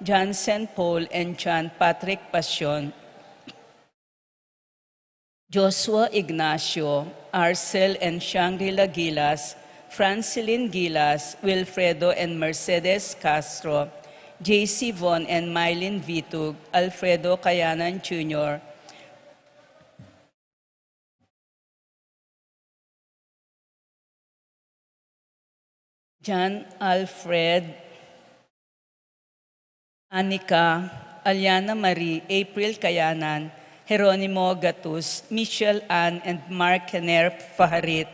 Johnson Paul and John Patrick Passion, Joshua Ignacio, Arcel and Shangri-La Gilas, Francilyn Gilas, Wilfredo and Mercedes Castro, J.C. Von and Mylene Vitug, Alfredo Cayanan Jr., John Alfred, Anika, Aliana Marie, April Cayanan, Jeronimo Gatus, Michelle Ann and Mark Kenner Faharit,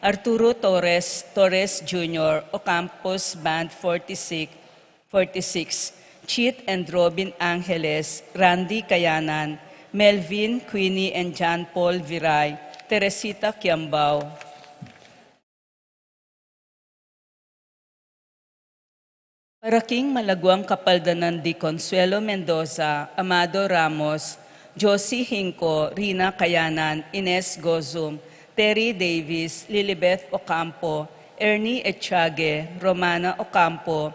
Arturo Torres, Torres Jr., Ocampos Band 46, Chit and Robin Angeles, Randy Cayanan, Melvin, Queenie and John Paul Viray, Teresita Kiambao. Paraking Malaguang Kapaldanan di Consuelo Mendoza, Amado Ramos, Josie Hinco, Rina Cayanan, Ines Gozum, Terry Davis, Lilibeth Ocampo, Ernie Echage, Romana Ocampo,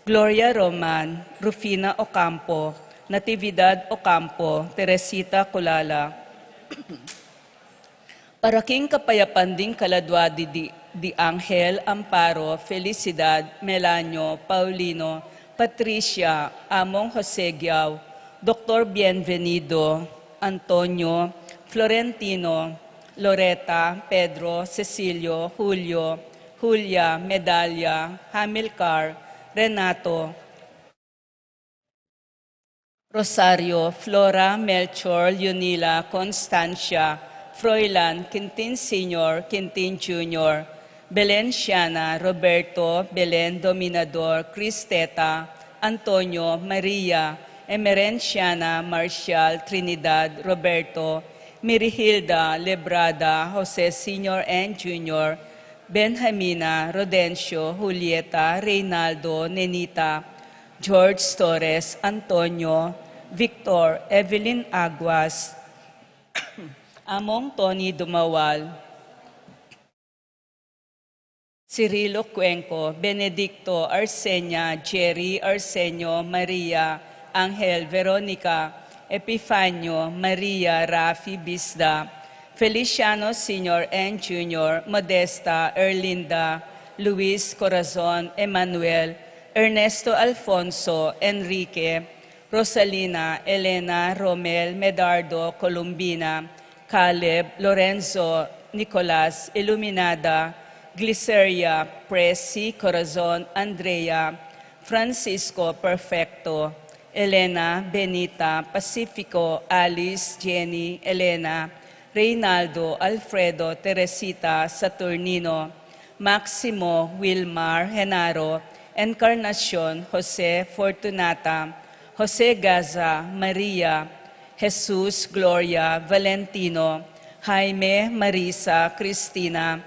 Gloria Roman, Rufina Ocampo, Natividad Ocampo, Teresita Kulala. Paraking Kapayapan ding Kaladwadi di Angel, Amparo, Felicidad, Melanio, Paulino, Patricia, Among Jose Giao, Dr. Bienvenido, Antonio, Florentino, Loreta, Pedro, Cecilio, Julio, Julia, Medalla, Hamilcar, Renato, Rosario, Flora, Melchor, Yunila, Constancia, Froilan, Quintin Sr., Quintin Jr., Belen Siana, Roberto, Belen Dominador, Cristeta, Antonio, Maria, Emerenciana, Marcial, Trinidad, Roberto, Mirihilda, Lebrada, Jose Sr. and Jr., Benjamina, Rodencio, Julieta, Reynaldo, Nenita, George Torres, Antonio, Victor, Evelyn Aguas, Among Tony Dumawal, Cirilo Cuenco, Benedicto, Arsenia, Jerry, Arsenio, Maria, Angel, Veronica, Epifanio, Maria, Rafi, Bisda, Feliciano Sr. and Jr., Modesta, Erlinda, Luis Corazon, Emmanuel, Ernesto Alfonso, Enrique, Rosalina, Elena, Romel, Medardo, Columbina, Caleb, Lorenzo, Nicolas, Iluminada, Gliceria, Presi, Corazon, Andrea, Francisco, Perfecto, Elena, Benita, Pacifico, Alice, Jenny, Elena, Reynaldo, Alfredo, Teresita, Saturnino, Maximo, Wilmar, Genaro, Encarnacion, Jose, Fortunata, Jose Gaza, Maria, Jesus, Gloria, Valentino, Jaime, Marisa, Cristina,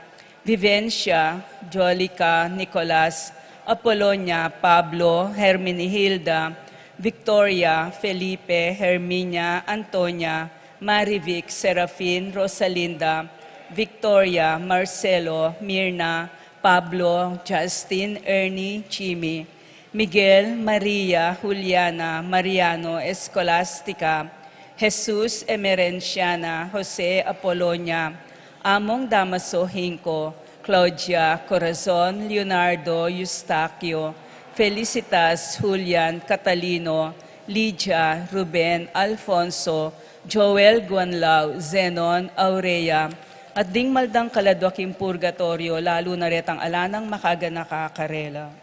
Vivencia, Jolica, Nicolas, Apolonia, Pablo, Herminihilda, Victoria, Felipe, Herminia, Antonia, Marivic, Serafin, Rosalinda, Victoria, Marcelo, Mirna, Pablo, Justin, Ernie, Chimi, Miguel, Maria, Juliana, Mariano, Escolastica, Jesus Emerenciana, Jose Apolonia, Among Damaso Hinco, Claudia, Corazon, Leonardo, Eustaquio, Felicitas, Julian, Catalino, Lydia, Ruben, Alfonso, Joel Guanlao, Zenon, Aurea, at ding maldang kaladwaking purgatorio, lalo na retang alanang makaganakakarela.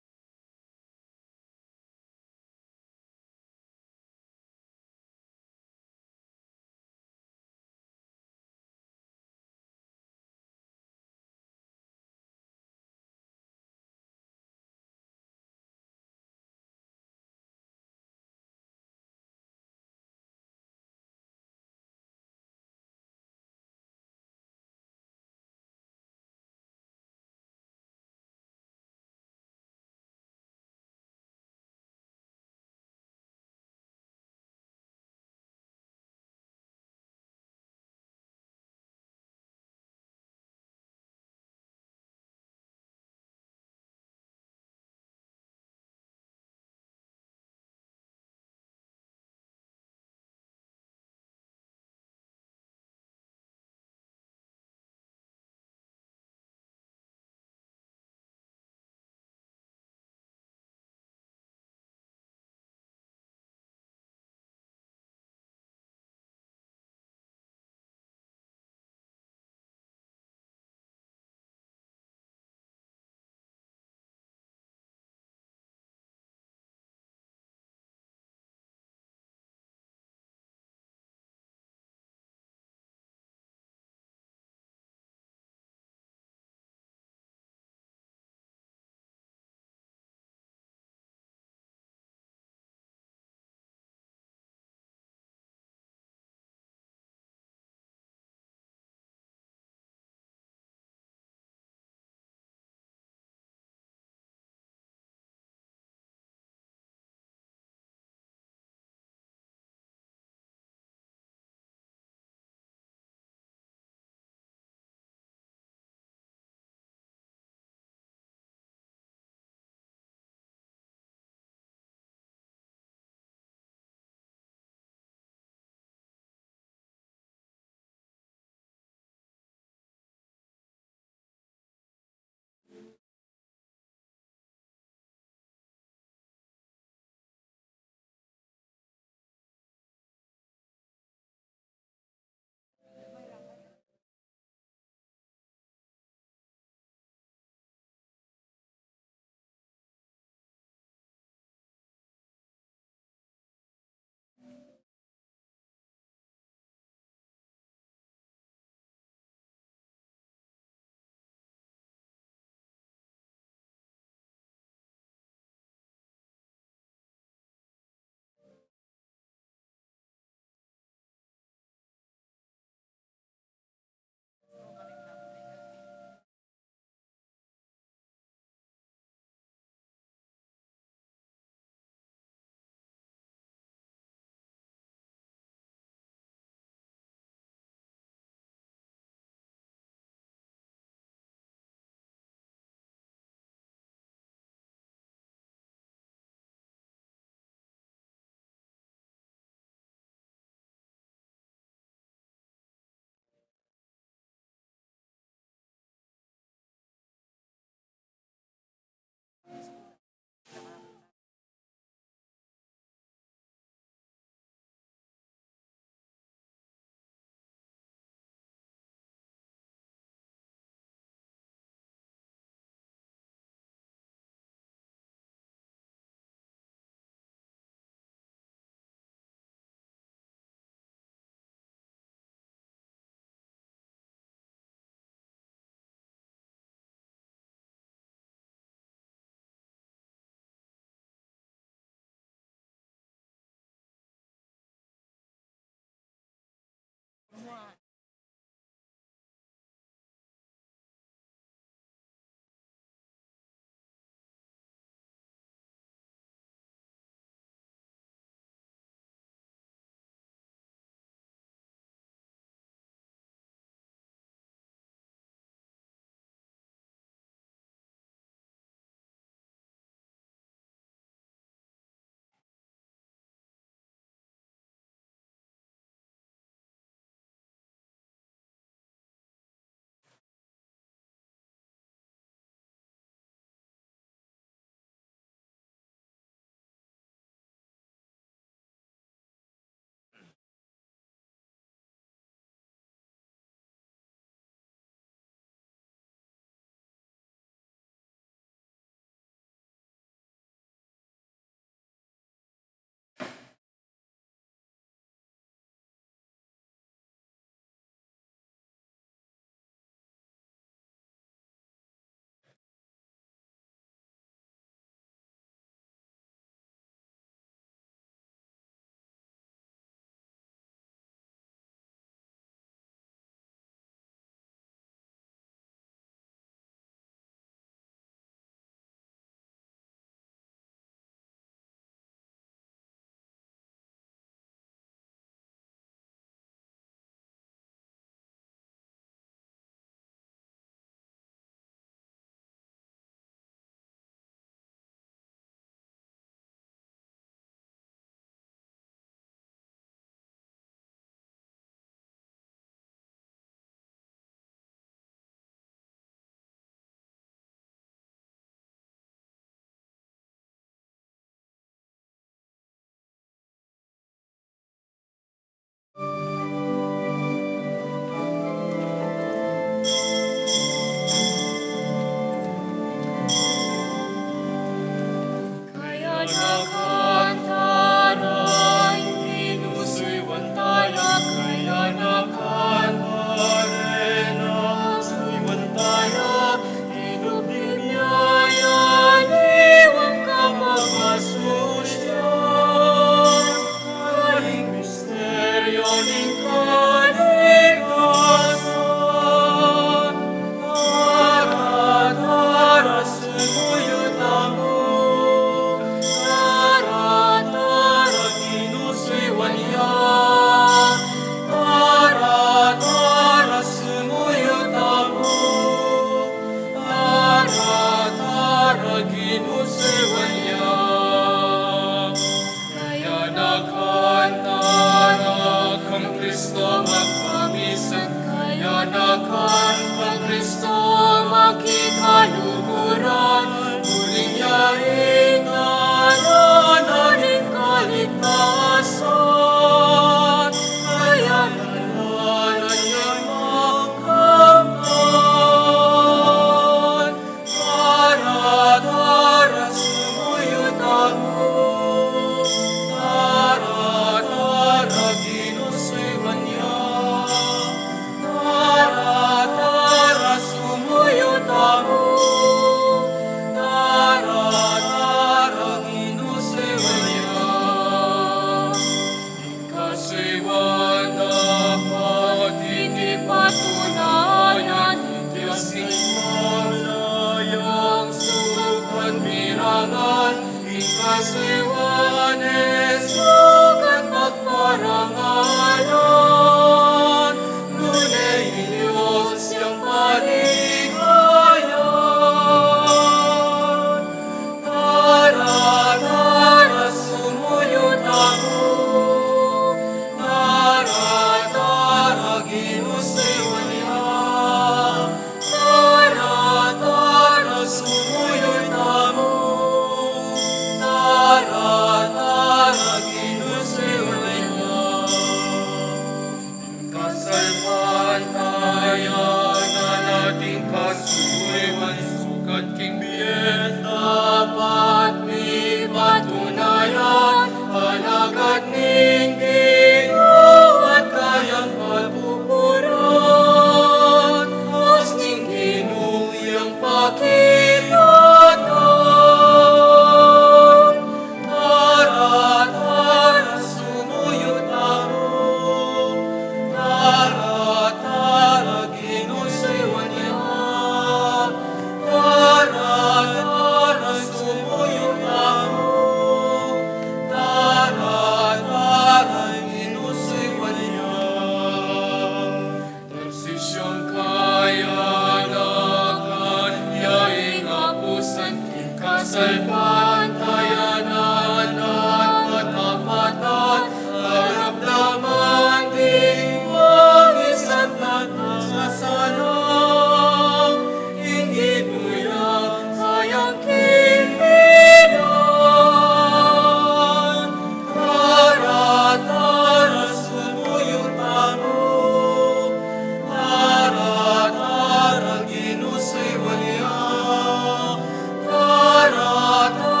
Tara, tara,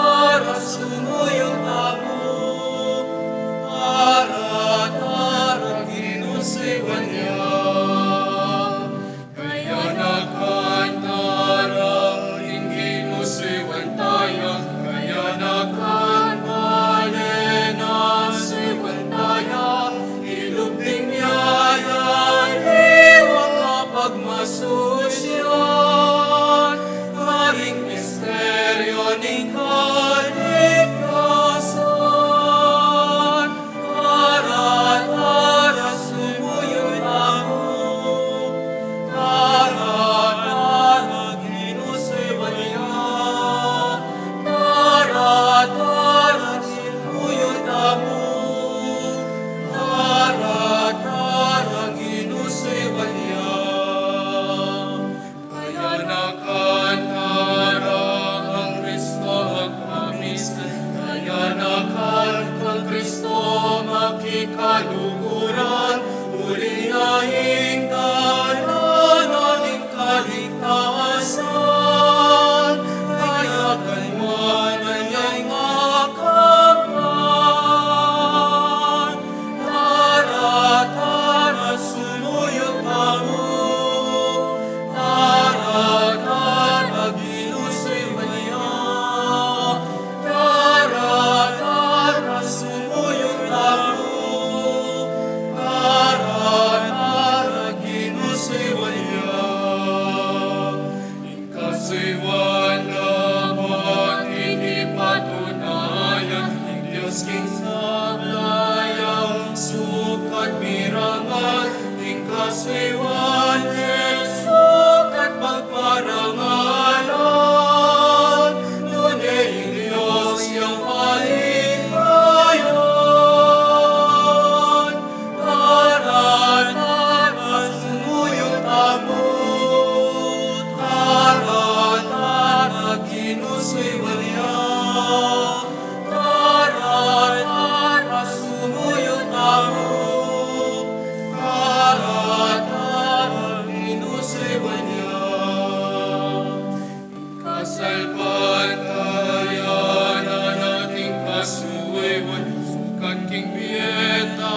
bantayan na nating kasuwaywan, sukat king pieta,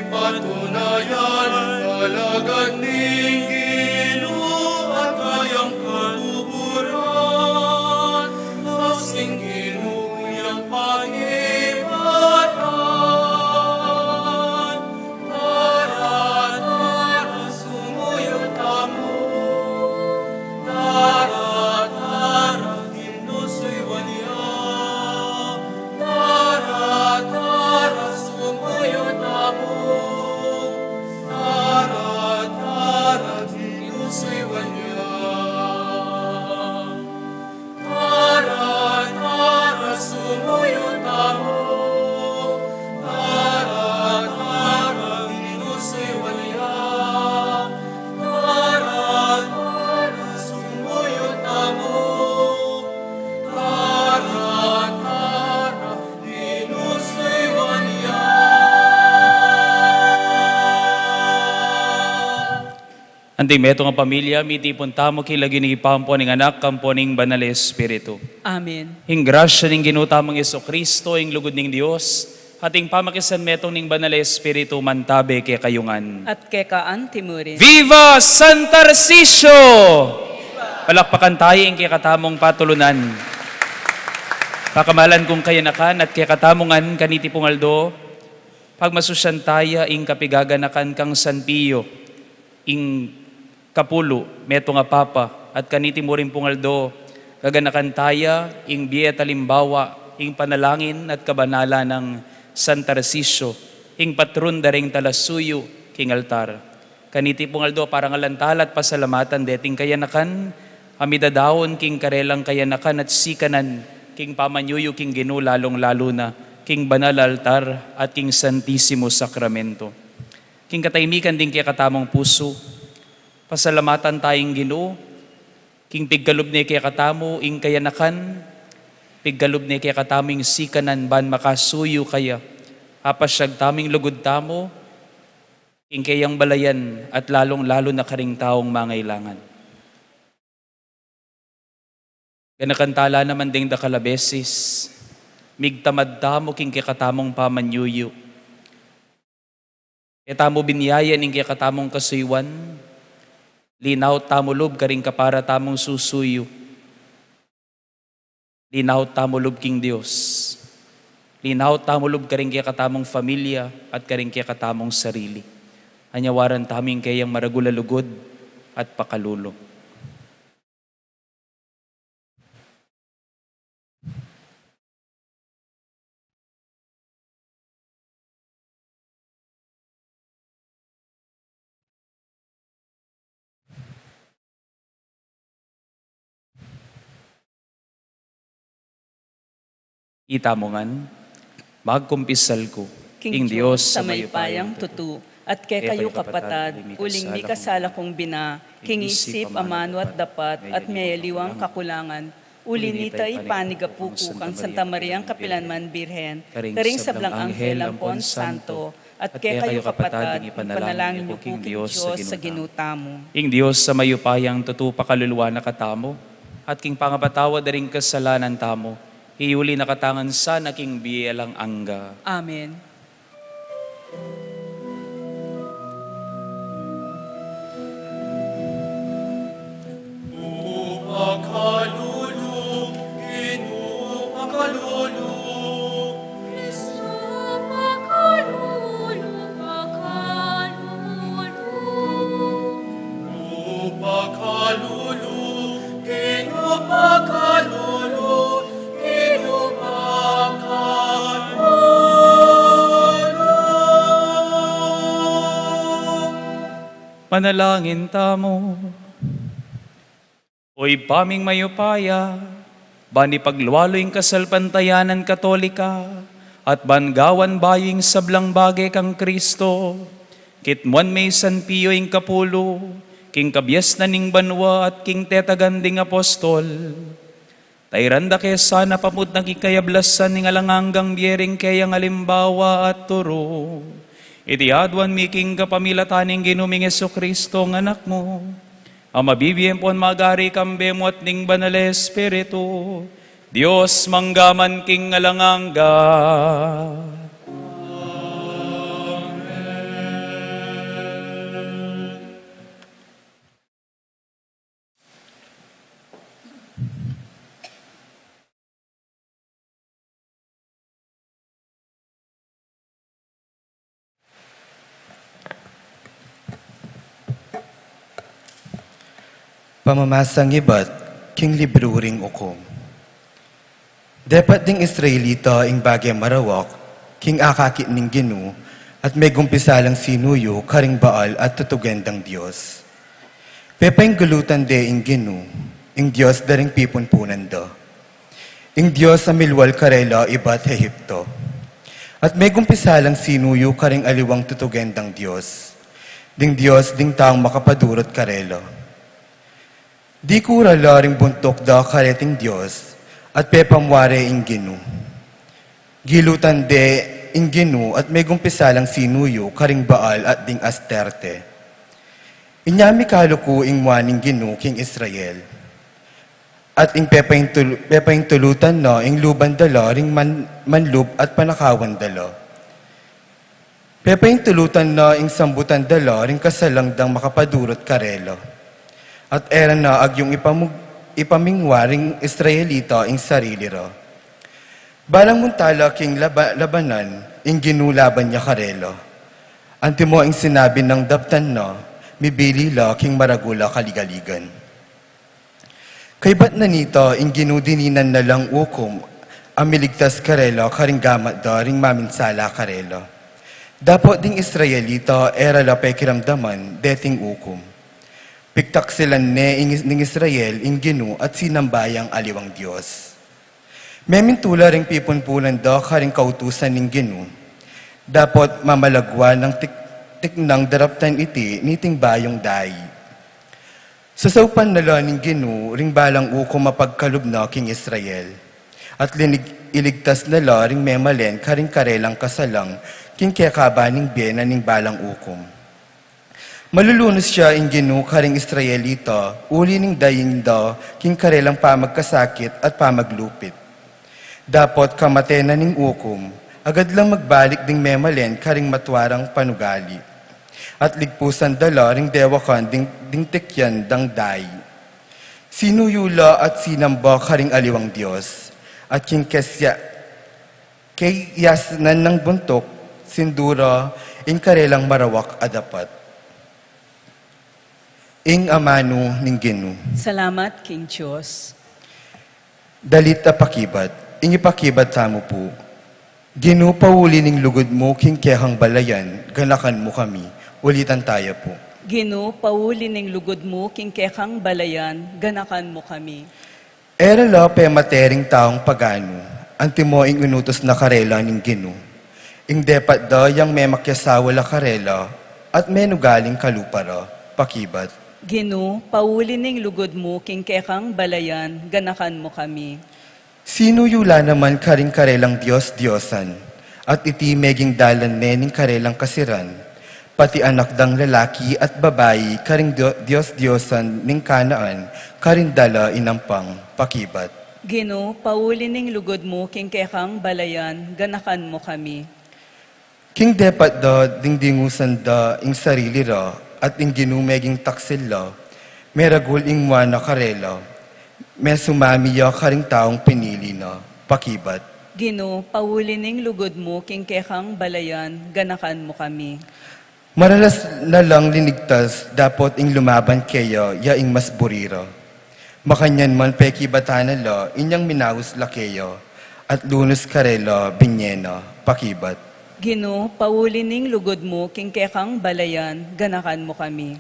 patunayan, talagan ning Ginoo at kayang kaluburan, asing Ginoo yang pangibatan, tara sumuyod amo, tara kinusuywan niya, tara sumuyod amo, tara kinusuywan niya, tara sumuyod amo, tara kinusuywan niya, tara sumuyod amo, tara kinusuywan niya. Anting meto nga pamilya, mitipon tamo kilagi ni ipampo ning anak, kampo ning banal Espiritu. Amen. Hing grasya ning ginutamang Yeso Kristo, hing lugod ning Dios, ating pamakisan metong ning banal Espiritu mantabe kay kayungan. At kekaan timurin. Viva San Tarcisio! Palakpakan tayo ing kay katamong patulunan. Pakamalan kong kayanakan at kay katamongan kaniti pungaldo, pagmasusyan taya ing kapigaganakan kang San Pio, ing kapulo, meto nga papa, at kaniti mo rin pungaldo, kaganakan taya, ing biya talimbawa, ing panalangin at kabanala ng San Tarcisio, ing patron daring talasuyo, king altar. Kaniti pungaldo, parang alantalat pasalamatan, deting kayanakan, amidadawon, king karelang kayanakan at sikanan, king pamanyuyo, king Ginoo, lalong-lalo na, king banal altar, at king Santissimo Sacramento. King kataymikan din kaya katamong puso, pasalamatan tayong Ginoo, king piggalub ni kaya katamo, ing kayanakan, piggalub ni kaya kataming sikanan, ban makasuyo kaya, apasyag taming lugod tamo, king kayang balayan, at lalong-lalo na karing taong mangailangan. Ganakantala naman ding dakalabesis, migtamad tamo king kaya katamong pamanyuyo, etamo binyayan ing kaya katamong kasuywan, linaw tamulob karing kapara tamong susuyo. Linaw tamulob king Dios. Linaw tamulob karing kaya katamong familia at karing kaya katamong sarili. Anyawaran taming kayang maragulalugod at pakalulo. Itamongan, magkumpisal ko, King Diyos sa maypayang tutu, at kay kayo kapatad, uling mi kasala kong bina, king isip amano at dapat, at mayaliwang kakulangan, uli nita ipanigapuku kang Santa Mariang Kapilanman Birhen, karing sablang anghel ampon santo, at kay kayo kapatad, ipanalangin niyo po King Diyos sa ginutamo. Ing Diyos sa mayupayang tutu pakaluluwa na katamo, at king pangapatawa daring kasalanan tamo, iuli nakatangan sa naking biyelang angga. Amen. Pakalulu, Ginoo, pakalulu, Kristo, pakalulu, pakalulu. pakalulu, Ginoo, pakalulu, Ginoo, pakalulu. Manalangin tamo. Oy paming mayupaya, bani pagluwaloy kasalpantayanan katolika, at bangawan baying sablang bagay kang Kristo, kitmuan may San Pio ing kapulo, king kabyas na ning banwa at king tetaganding apostol. Tayranda kaya sana pamut nakikayablasan ning alanganggang biyering kayang alimbawa at turo. Iti adwan mi king kapamilataning ginuming Jesu Kristo ng anak mo, Ang mabibigyan po ang magari kambemo at ning banal Espiritu, Diyos manggaman king ngalangangga. Pamamasang iba't king libruring ukom. Dapat ding Israelita ing bagay marawak, king akakit ning ginu, at may gumpisalang sinuyo, karing baal at tutugendang Diyos. Pepaing gulutan de ing ginu, ing Diyos daring pipunpunan da. Ing Diyos sa milwal karela iba't Ehipto. At may gumpisalang sinuyo, karing aliwang tutugendang Diyos. Ding Diyos, ding taong makapadurot karela. Di kura laring buntok da kareting Diyos at pepamware ing ginu. Gilutan de ing ginu at may gumpisalang sinuyo karing baal at ding Asterte. Inyami kaluku ing waning ginu king Israel. At ing pepaing tulutan na ing luban dala ring manlub at panakawan dala. Pepaing tulutan na ing sambutan dala ring kasalang dang makapadurot karela. At era na ag yung ipamingwaring Israelita ing sarili ra. Balang muntala king labanan, ing ginulaban niya karelo. Antimo ing sinabi ng daptan na, mibili la king maragula kaligaligan. Kay ba't na nito, ing ginudininan na lang ukom, ang miligtas karelo karing gamat da ring maminsala karelo. Dapat ding Israelita era la pekiramdaman, deting ukom. Piktak sila ning Israel ing ginu at sinambayang aliwang Diyos. Memintula ring pipunpunan da karing kautusan ning ginu. Dapat mamalagwa ng tiknang daraptan iti niting bayong dayi. Sasaupan nala ning ginu ring balang uko mapagkalub na king Israel. At iligtas nala ring memalen karing karelang kasalang king kekaba ning biyena ning balang ukom. Malulunos siya ing ginu karing Israelita, uli ning daying da, king karelang pamagkasakit at pamaglupit. Dapat kamate na ning ukom, agad lang magbalik ding memalen karing matwarang panugali. At ligpusan dala ring dewakan ding tekyan dang dayi. Sinuyula at sinamba karing aliwang Diyos, at king kay yasnan ng buntok, sindura, ing karelang marawak adapat. Ing amano ning ginu. Salamat, King Diyos. Dalit a pakibat, ing ipakibat tamo po. Ginu pauli ning lugod mo, king kehang balayan, ganakan mo kami. Ulitan tayo po. Ginu, pauli ning lugod mo, king kekang balayan, ganakan mo kami. Era la pe matering taong pagano, antimo ing inutos na karela ning ginu. Ing depat da yang may makyasawa la karela, at menugaling kalupara, pakibat. Ginu, pauli ning lugod mo, king kekang balayan, ganakan mo kami. Sinuyula naman karing karelang Diyos-Diyosan, at iti meging dalan ning karelang kasiran, pati anak dang lalaki at babayi karing Diyos-Diyosan ning Kanaan, karing dala inampang, pakibat. Ginu, pauli ning lugod mo, king kekang balayan, ganakan mo kami. King depat da, dingdingusan da, ing sarili ra, at ing ginumeging taksil la, meragul ing mwana karela, may sumamiya karing taong pinili na, pakibat. Ginu, pauli ning lugod mo, king kekang balayan, ganakan mo kami. Maralas na lang linigtas, dapat ing lumaban kayo, ya ing mas burira. Makanyan man pekibatanan la, inyang minawis la kayo, at lunos karela, binyena, pakibat. Ginu, pauli ning lugod mo, king kekang balayan, ganakan mo kami.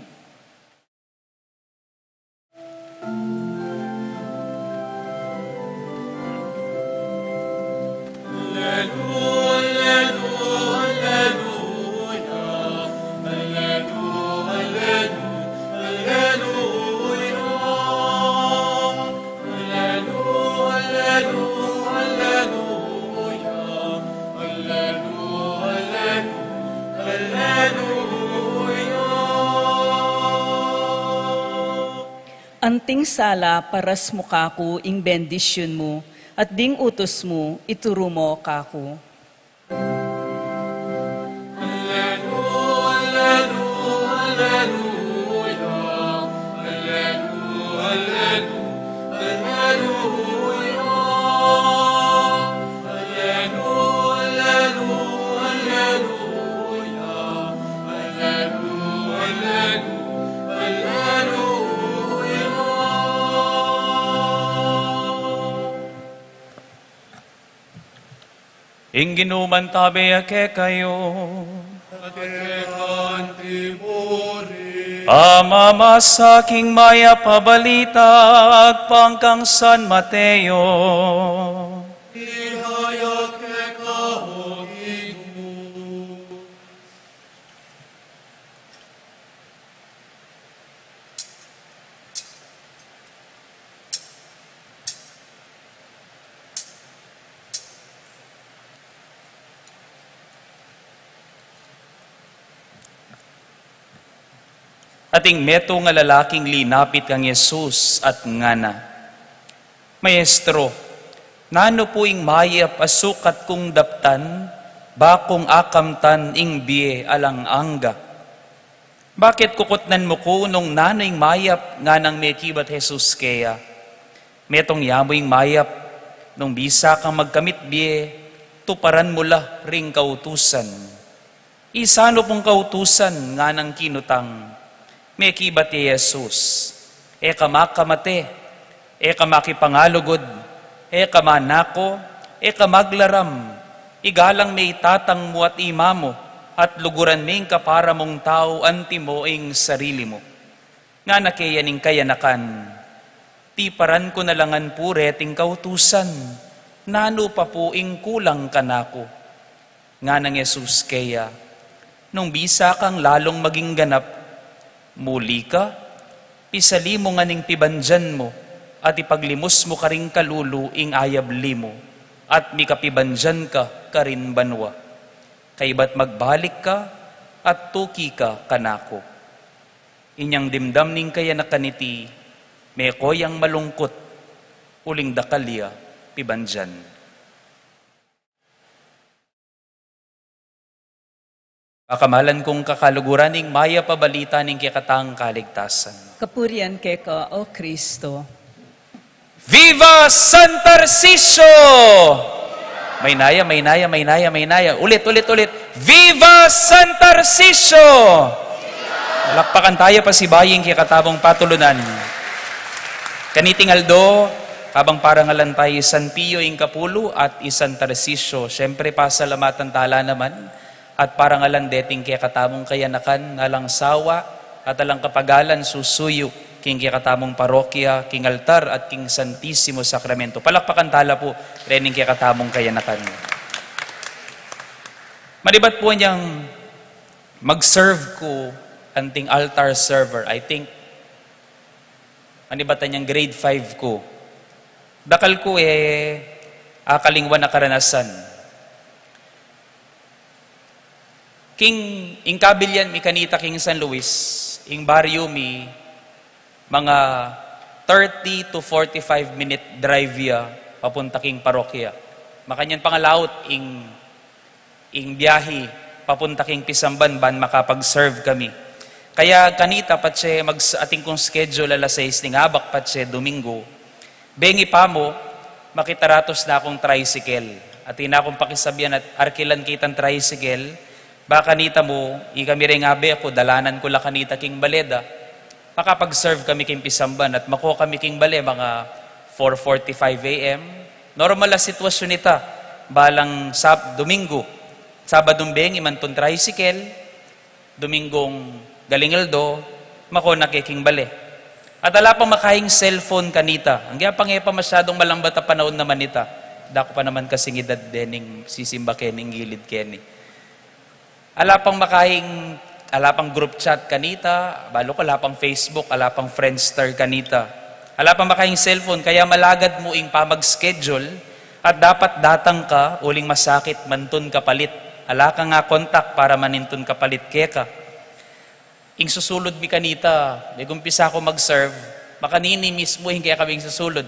Ating sala paras mo kako ing bendisyon mo, at ding utos mo, ituro mo kako. Ingginuman tabi ake kayo. Ama sa aking maya pabalita pangkang San Mateo. Ating meto nga lalaking linapit kang Yesus at ngana. Maestro, nano po ing maya pasukat kong daptan, bakong akamtan ing biye alang angga. Bakit kukutnan mo ko nung nanoing mayap nga nang mekibat Jesus kaya? Metong yamoing mayap, nung bisa kang magkamit biye, tuparan mo la ring kautusan. Isano pong kautusan nga nang kinutang, may kibat ni Jesus, makamate, makipangalugod, manako, maglaram, igalang may tatang mo at imamo, at luguran ming kapara mong tao antimo ing sarili mo. Nga nakiyaning kayanakan, tiparan ko nalangan pureting kautusan, nano pa po ing kulang kanako. Nga nang Jesus kaya, nung bisa kang lalong maging ganap, muli ka, pisali mo nga ning pibandyan mo, at ipaglimos mo karing kalulu ing ayabli mo, at mikapibandyan ka karin banwa. Kay ba't magbalik ka, at tuki ka kanako. Inyang dimdam ning kaya nakaniti, may koyang malungkot, uling dakalya, pibandyan. Pakamalan kong kakaluguran ning maya pabalita ning kikatang kaligtasan. Kapurian keka, O Kristo. Viva San Tarcisio! May naya. Ulit. Viva San Tarcisio! Malakpakan tayo pa si baying kikatabong patulunan. Kaniting Aldo, kabang parangalan tayo San Pio ing Kapulo at San Tarcisio. Siyempre pasalamatan tala naman. At parangalan deting kaya katamong kayanakan, alang sawa, at alang kapagalan susuyo, king kaya katamong parokya, king altar, at king Santissimo Sacramento. Palakpakan tala po, rening kaya katamong kayanakan. Malibat po niyang mag-serve ko anting altar server. I think, manibatan niyang grade 5 ko. Dakal ko akalingwan na karanasan. King Ingkabilyan mi kanita King San Luis, ing baryo mi mga 30 to 45 minute drive ya papunta king parokya. Makanyan pangalaot ing biyahe papunta king Pisamban ban makapag-serve kami. Kaya kanita patse ating kong schedule alas 6 ning abak patse Domingo. Bengi pa mo makitaratos na akong tricycle. At ina akong pakisabihan at arkilan kitang tricycle. Baka kanita mo, ikami rin ngabe ako, dalanan ko la kanita king baleda. Makapag-serve kami king Pisamban at mako kami king bale mga 4:45 a.m. Normal na sitwasyon nita. Balang Domingo, Sabadong bengi man ton tricycle, Domingong galingaldo, mako nakiking bale. At ala pang makahing cellphone kanita. Ang gyapang pa masyadong malambat na panahon naman nita. Dako pa naman kasing edad dening sisimba kening gilid keni. Ala pang group chat kanita, balo ko, ala pang Facebook, ala pang Friendster kanita. Ala pang makahing cellphone, kaya malagad mo ing pamag-schedule at dapat datang ka, uling masakit, mantun kapalit. Ala ka nga kontak para manintun kapalit keka. Ing susulod mi kanita, gumpisa ako mag-serve, makanini mismo yung kaya kaming susulod.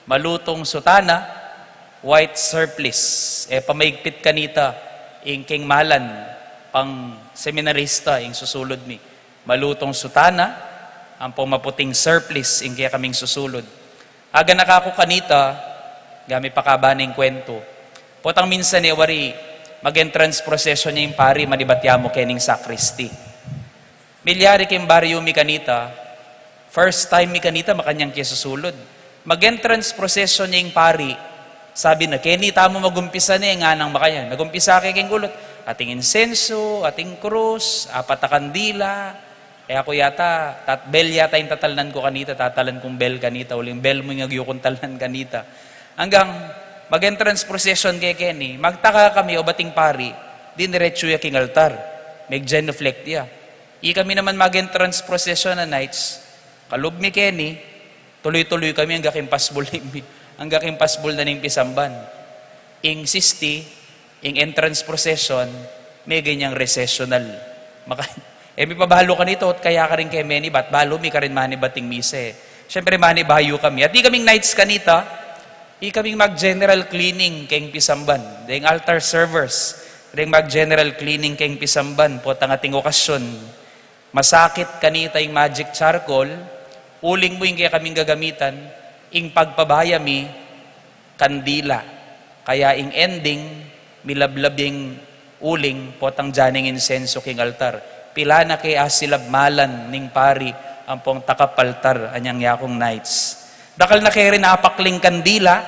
Malutong sutana, white surplice. Pamaigpit kanita, yung king malan, pang seminarista, yung susulod mi. Malutong sutana, ang pumaputing surplice, yung kaya kaming susulod. Aga nakako kanita, gami pakabaning kwento. Potang minsan wari, mag-entrance procession niya yung pari, manibatyamo kening sacristy. Milyari kayong baryo mi kanita, first time mi kanita, makanyang kaya susulod. Mag-entrance procession niya yung pari, sabi na, Kenny, tamo magumpisa na nga nang makayan. Nagumpisa kay keng gulot, ating insenso, ating krus, apat na kandila. Ako yata, bel yata yung tatalnan ko kanita, tatalan kong bel kanita, uling bel mo yung nagyukong talan kanita. Hanggang mag-entrance procession kay Kenny, magtaka kami o bating pari, diniretso ya king altar. May genuflect ya. Kami naman mag-entrance procession na nights, kalub mi Kenny, tuloy-tuloy kami hanggang pasbol na ning pisamban. Ing sisti, ing entrance procession, may ganyang recessional. May pabalo ka nito, at kaya ka rin kay Meni, ba't balo mi ka rin mani bating mise. Siyempre mani bayo kami. At di kaming nights kanita, di kaming mag-general cleaning kayong pisamban. Dahing altar servers, dahing mag-general cleaning kayong pisamban po ang ating okasyon. Masakit kanita yung magic charcoal, uling mo yung kaya kaming gagamitan, ing pagpabaya mi, kandila. Kaya ing ending, milablab yung uling, potang janing insenso king altar. Pila na kay asilabmalan ning pari, ang pong takapaltar, anyang yakong nights. Dakal na kay rin apakling kandila,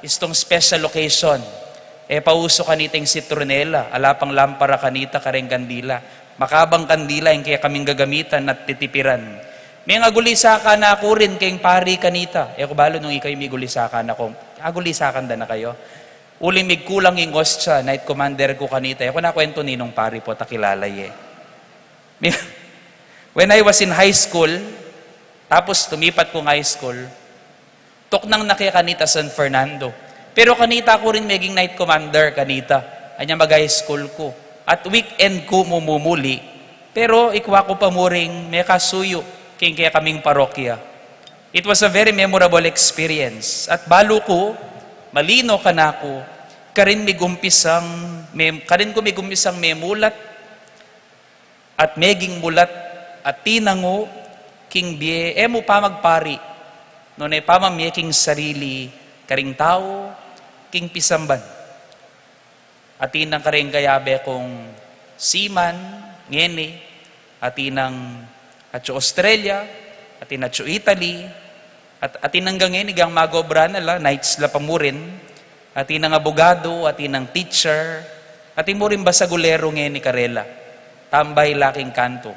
istong special occasion. Pauso kaniting citronella, alapang lampara kanita kareng kandila. Makabang kandila yung kaya kaming gagamitan at titipiran. May nga gulisaka na ako rin kayong pari kanita. Kubalo nung ikay may gulisaka na kong, gulisakan da na kayo. Uling mig kulang yung ostya, night commander ko kanita. Ako na kwento ninong pari po, takilalay When I was in high school, tapos tumipat kong high school, tuknang nakaya kanita San Fernando. Pero kanita ko rin maging night commander kanita. Anya mag-high school ko. At weekend ko mumumuli. Pero ikwa ko pa mo ring may kasuyo kaya kaming parokya. It was a very memorable experience. At balo ko, malino ka na ako, karin ko migumpisang memulat at meging mulat at tinango king bie, mo pa magpari. Noon pamamye king sarili, karing tao, king pisamban. At tinang karing kayabe kong seaman, ngeni, at tinang atyo Australia, at tinatyo Italy, at tinang ngeni gang magobra nala, nights la pamurin, at tinang abogado, at tinang teacher, at timurin basagulero ngeni karela. Tambay laking kanto.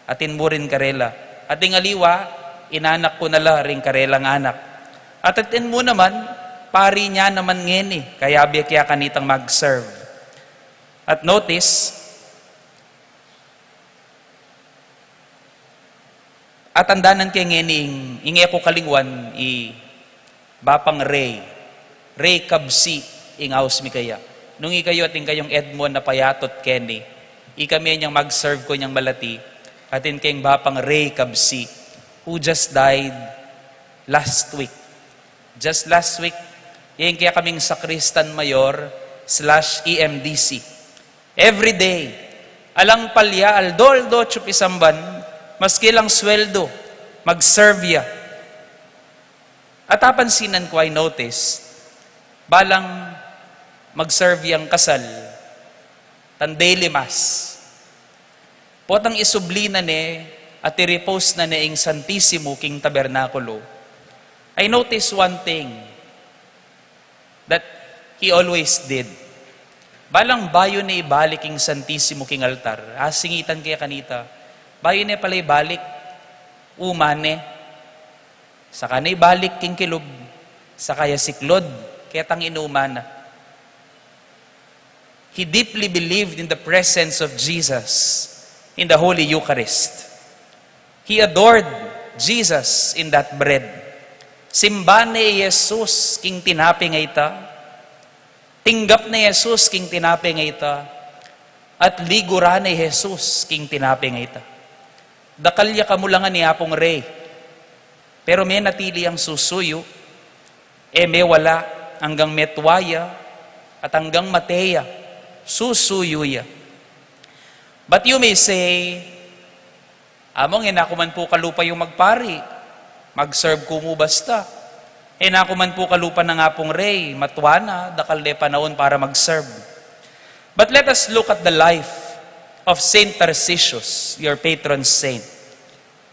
Atin mo rin karela. Ating aliwa, inanak ko nala rin karelang anak. At atin mo naman, pari niya naman ngeni, kaya kaya kanitang mag-serve. At notice, at andanan kay ngeni, ingi ako kalingwan, bapang Ray Kabsi, ingaus mi kaya. Nung ikayo ating kayong Edmond na payatot Kenny, kami niyang mag-serve ko niyang malati, atin kayong bapang Ray Kabsi, who just died last week. Just last week, yung kaya kaming Sakristan Mayor /EMDC. Every day, alang palya, aldoldo, chupisamban, maski lang sweldo, mag-serve ya. At apansinan ko, I noticed, balang mag-serve yang kasal, tan daily mass. Potang isubli na ne at i-repose na ne ing Santissimo king tabernakulo. I noticed one thing that he always did. Balang bayo na ibalik king Santissimo king altar. Singitan kaya kanita. Bayo na pala ibalik. Umane. Saka na ibalik king kilub. Saka ya siklod. Kaya tang inumana. He deeply believed in the presence of Jesus in the Holy Eucharist. He adored Jesus in that bread. Simbane Jesus king tinapi nga ita. Tinggap na Jesus king tinapi nga ita. At ligura na Jesus king tinapi nga ita. Dakalya kamulangan ni Apong Ray. Pero may natili ang susuyo, may wala hanggang metwaya at hanggang mateya, susuyuya. But you may say, among inakuman po kalupa yung magpari, mag-serve ko mo basta. Inakuman po kalupa na nga pong rey, matwana, dakal de panahon para mag-serve. But let us look at the life of Saint Tarcisius, your patron saint.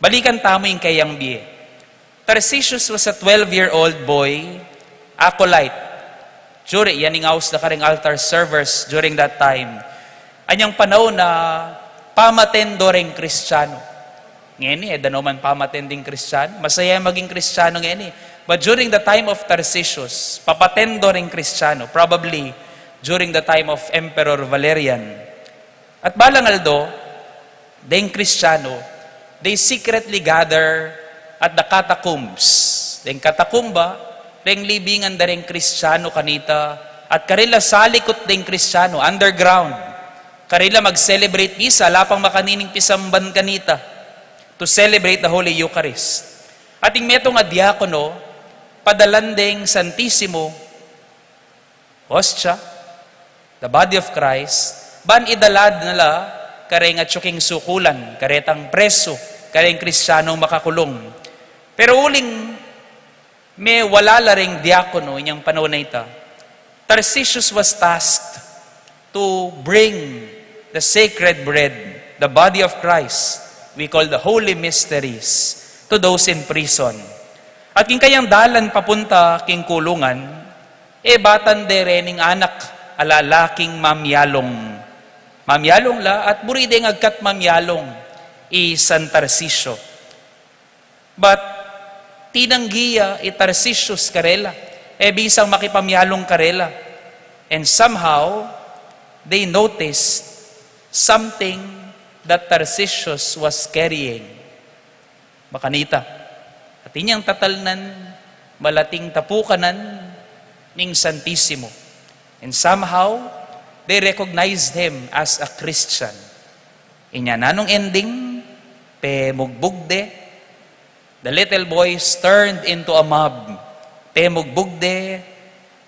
Balikan tamo yung kayang biye. Tarcisius was a 12-year-old boy, acolyte. Juri, yan yung house na karing altar servers during that time. Anyang panahon na pamatendo ring Kristiyano. Ngayon danoman pamatending Kristiyano. Masaya maging Kristiyano ngayon. But during the time of Tarcisius, papatendo ring Kristiyano, probably during the time of Emperor Valerian. At balangaldo, ding Kristiyano, they secretly gather at the catacombs. Ding katakumba, ding libingan da ring Kristiyano kanita, at karila salikot ding Kristiyano, underground. Karila mag-celebrate misa, lapang makanining pisamban kanita, to celebrate the Holy Eucharist. At yung metong diakono, padalandeng Santissimo, hostia, the body of Christ, ban idalad nila, kare nga tsuking sukulan, karetang preso, kare Kristiyanong makakulong. Pero uling, may wala laring diakono, inyang panahon na ita. Tarcisius was tasked to bring the sacred bread, the body of Christ, we call the holy mysteries, to those in prison. At king kayang dalan papunta king kulungan, batan derening anak, alalaking mamyalong. Mamyalong la, at burideng agkat mamyalong, San Tarcisio. But, tinanggiya Tarcisius karela, bisang makipamyalong karela. And somehow, they noticed something that Tarcisius was carrying. Makanita. At inyang tatalnan, malating tapukanan ning Santissimo. And somehow, they recognized him as a Christian. Inya nanong ending, mugbugde, the little boys turned into a mob. Mugbugde,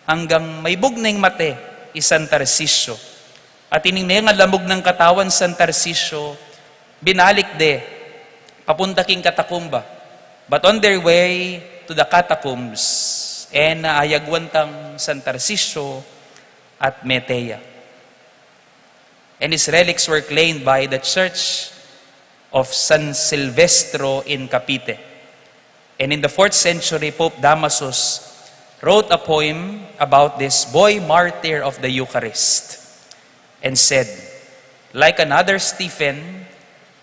hanggang may bugning mate, San Tarcisio. At ining nga lamog ng katawan San Tarcisio, binalik papunta king katakumba. But on their way to the catacombs, naayagwantang San Tarcisio at Metea. And his relics were claimed by the Church of San Silvestro in Capite. And in the 4th century, Pope Damasus wrote a poem about this boy martyr of the Eucharist and said, like another Stephen,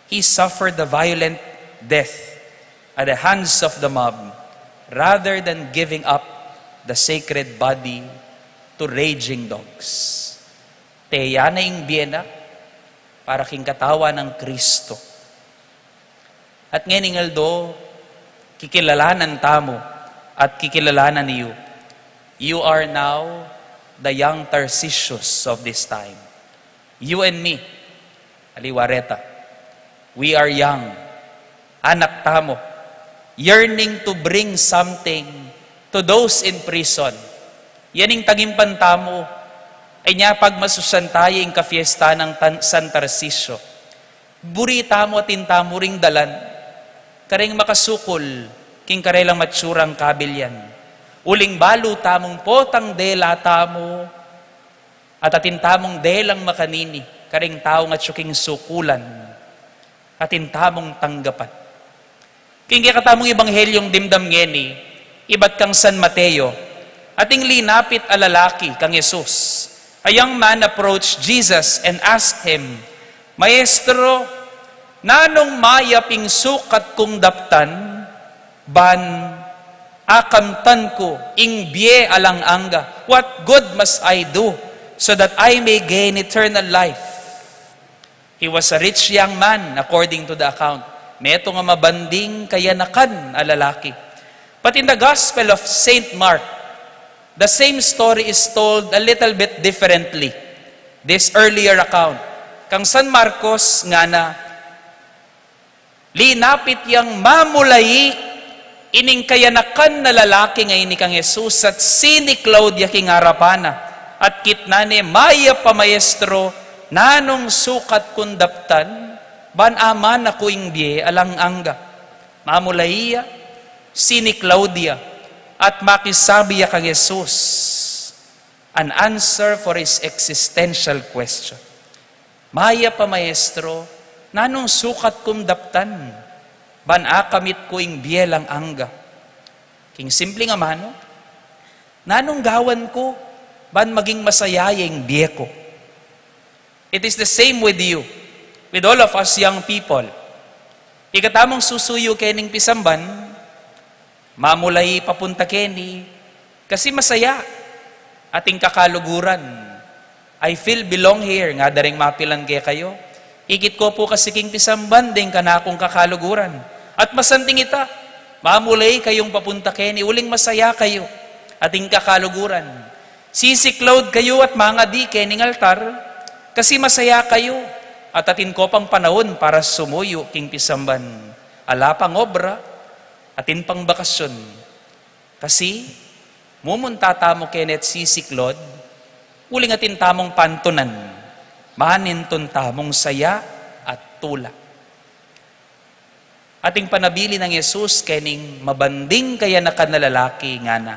he suffered a violent death at the hands of the mob rather than giving up the sacred body to raging dogs. Teya na ing biyena para king katawa ng Kristo. At ngayon Aldo, kikilalanan tamo at kikilalanan niyo. You are now the young Tarcisius of this time. You and me, Aliwareta, we are young, anak tamo, yearning to bring something to those in prison. Yaning tagimpan tamo, ay niya pagmasusan tayo yung kafiesta ng San Tarcisio. Buri tamo at intamo ring dalan, karing makasukol, king karelang matsurang kabilyan. Uling balo tamong potang dela tamo, at atintamong delang makanini, karing tao nga tsuking sukulan, atintamong tanggapan. King katamong ibanghelyong dimdam ngeni, ibat kang San Mateo, ating linapit a lalaki kang Jesus. A young man approached Jesus and asked him, Maestro, nanong mayaping sukat kong daptan, ban akamtan ko, ing bie alang angga, what good must I do, so that I may gain eternal life? He was a rich young man, according to the account. Meto nga mabanding kayanakan a lalaki. But in the Gospel of Saint Mark, the same story is told a little bit differently. This earlier account. Kang San Marcos nga na, linapit yang mamulayi ining kayanakan na lalaki ngay ni kang Jesus at sini Claudia king harapana at kitnane maya pa maestro nanong sukat kundaptan ban ama na kuing biye alang angga mamulaiya sini Claudia at makisabi ya kang Jesus an answer for his existential question. Maya pa maestro, nanong sukat kundaptan, ban akamit ko ing bielang angga. King simple nga mano, nanong gawan ko, ban maging masayayeng biye ko. It is the same with you, with all of us young people. Ikatamong susuyo kening pisamban, mamulay papunta keni, kasi masaya, ating kakaluguran. I feel belong here, nga daring mapilan kaya kayo. Ikit ko po kasi king pisamban, ding kanakong kakaluguran. At masanting ita, mamulay kayong papunta keni, uling masaya kayo, ating kakaluguran. Sisiklod kayo at mga di kening altar, kasi masaya kayo, at atin ko pang panahon para sumuyo king pisamban. Ala pang obra, atin pang bakasyon. Kasi, mumunta tamo kenet sisiklod, uling atin tamong pantunan, maninton tamong saya at tula. Ating panabili ng Jesus kening mabanding kaya na kanalalaki nga na.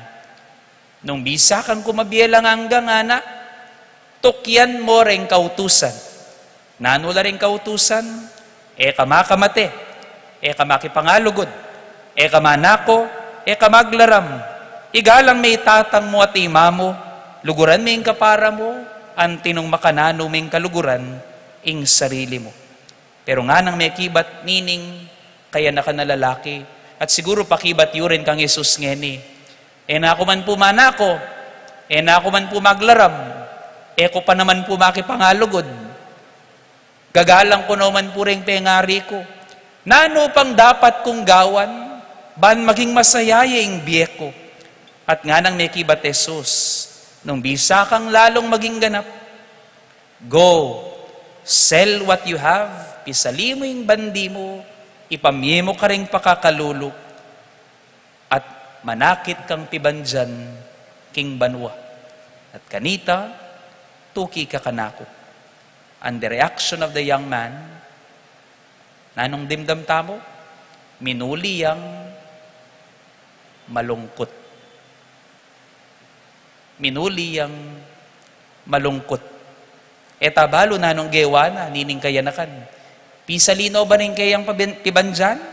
Nung bisa kang kumabielang hanggang nga na, tukyan mo rin kautusan. Nanula rin kautusan, kamakamate, kamakipangalugod, kamanako, kamaglaram, igalang may tatang mo at imamo, luguran may kapara mo, antinong makanano may kaluguran, ing sarili mo. Pero nga nang may kibat, meaning, kaya na ka na lalaki, at siguro pakibat yurin kang Jesus ngeni, na ako man po manako, na ako man po maglaram, ko pa naman po makipangalugod, gagalang ko naman po rin pengari ko, nano pang dapat kong gawan, ban maging masayayeng biye ko. At nga nang may kibat Jesus, nung bisa kang lalong maging ganap, go, sell what you have, pisali mo yung bandi mo, ipamye mo ka rin pakakalulok, at manakit kang pibandyan, king banwa. At kanita, tuki ka kanako. And the reaction of the young man, nanong dimdam tamo, minuli yang malungkot. Minuli yang malungkot. Tabalo na nung gewa na, nining kayanakan. Pisalino ba rin kayang pibandyan?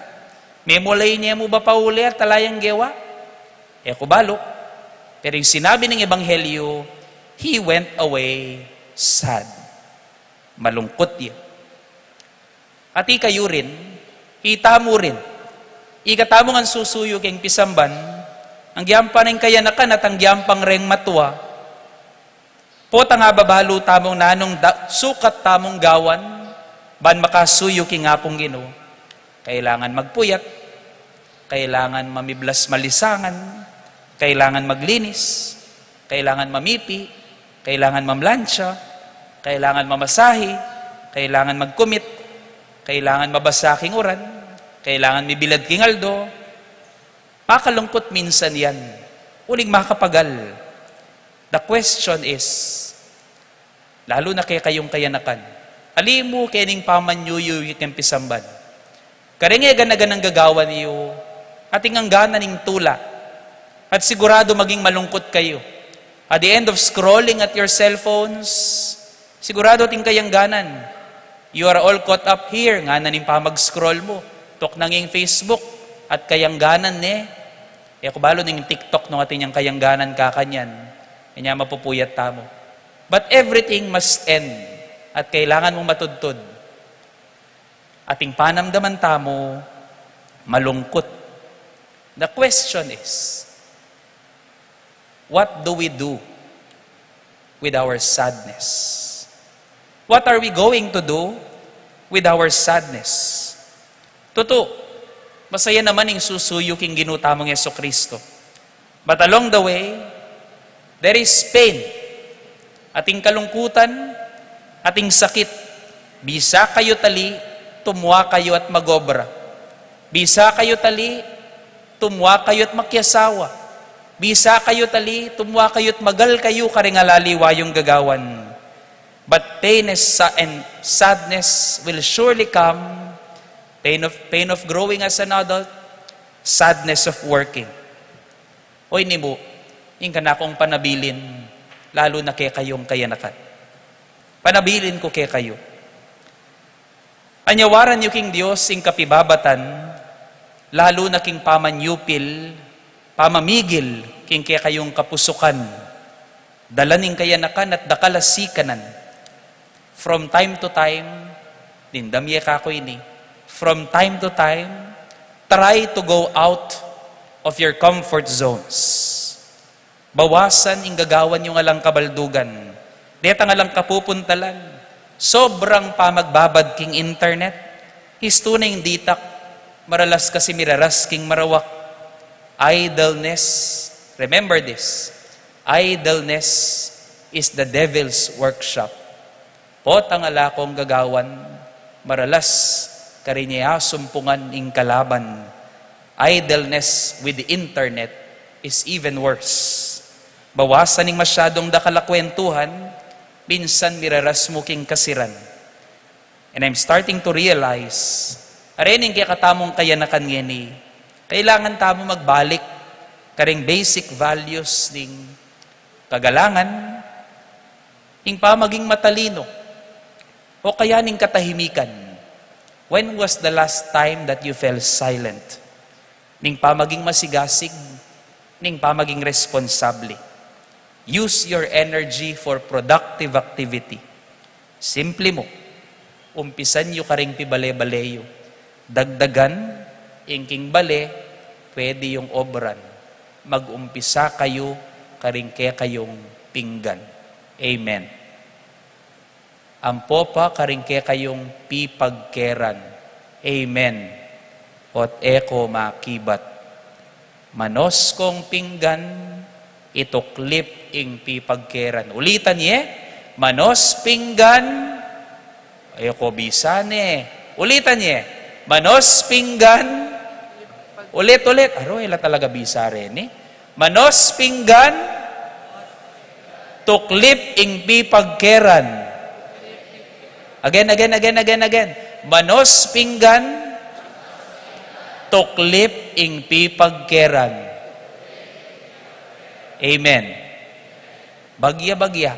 Memulay niya mo ba pauli at talayang gewa? Kubalo. Pero yung sinabi ng Ebanghelyo, he went away sad. Malungkot yan. At ikayo rin, itamo rin. Ikatamo nga susuyo keng pisamban, ang giyampan ng kayanakan at ang giyampang reng matwa, pota nga babalo tamong nanong sukat tamong gawan, ban makasuyo king apong Ginoo. Kailangan magpuyat, kailangan mamiblas malisangan, kailangan maglinis, kailangan mamipi, kailangan mamlansya, kailangan mamasahi, kailangan magkumit, kailangan mabasa king uran, kailangan mibilad king aldo. Makalungkot minsan yan. Uling makapagal. The question is, lalo na kaya kayong kayanakan, alimu kening pamanyuyo yung pisamban. Karingegan na ganang gagawa niyo, ating ang gana ning tula, at sigurado maging malungkot kayo. At the end of scrolling at your cellphones, sigurado ating kayang ganan. You are all caught up here, nga na ning pamag-scroll mo, tok nanging Facebook, at kayang ganan kubalo ning TikTok no ating yung kayang ganan kakanyan, kanya mapupuyat tamo. But everything must end, at kailangan mong matudtod. Ating panamdaman tamo, malungkot. The question is, what do we do with our sadness? What are we going to do with our sadness? Totoo, masaya naman yung susuyo king ginutamong Yeso Kristo. But along the way, there is pain. Ating kalungkutan, ating sakit. Bisa kayo tali, tumuwa kayo at magobra. Bisa kayo tali, tumwa kayo't makyasawa. Bisa kayo tali, tumwa kayo't magal kayo karingalaliwa yung gagawan. But pain and sadness will surely come. Pain of growing as an adult, sadness of working. Oy nimo, yung kanakong panabilin, lalo na kay kayong kayanakan. Panabilin ko kay kayo. Anyawaran niyo king Diyos ing kapibabatan, lalo na king pamanyupil, pamamigil king kay kayong kapusukan, dalaning kayanakan at dakalasikanan. From time to time, dindamye kako ini, from time to time, try to go out of your comfort zones. Bawasan ing gagawan yung alang kabaldugan. Deta nga lang kapupuntalan. Sobrang pamagbabad king internet. Histunay ditak. Maralas kasi miraras king marawak. Idleness. Remember this. Idleness is the devil's workshop. Pot ang alakong gagawan. Maralas karinya sumpungan ing kalaban. Idleness with the internet is even worse. Bawasan ning masyadong dakalakwentuhan, minsan miraras mo king kasiran. And I'm starting to realize, arening kaya katamong kayanakan ngeni, kailangan tamo magbalik karing basic values ning kagalangan, ing pamaging matalino, o kaya ning katahimikan. When was the last time that you fell silent? Ning pamaging masigasig, ning pamaging responsable. Use your energy for productive activity. Simple mo, umpisan yu karing pibale-baleyo. Dagdagan, ingking bale, pwede yung obran. Mag-umpisa kayo, karing kayong pinggan. Amen. Ampo pa karing kayong pipagkeran. Amen. Ot eko makibat. Manos kong pinggan, ituklip ing pipagkeran. Ulitan ye, manos pinggan, ayoko bisane. Ulitan ye, manos pinggan, ulit. Aro, ila talaga bisa rin eh. Manos pinggan, tuklip ing pipagkeran. Again. Manos pinggan, tuklip ing pipagkeran. Amen. Bagya.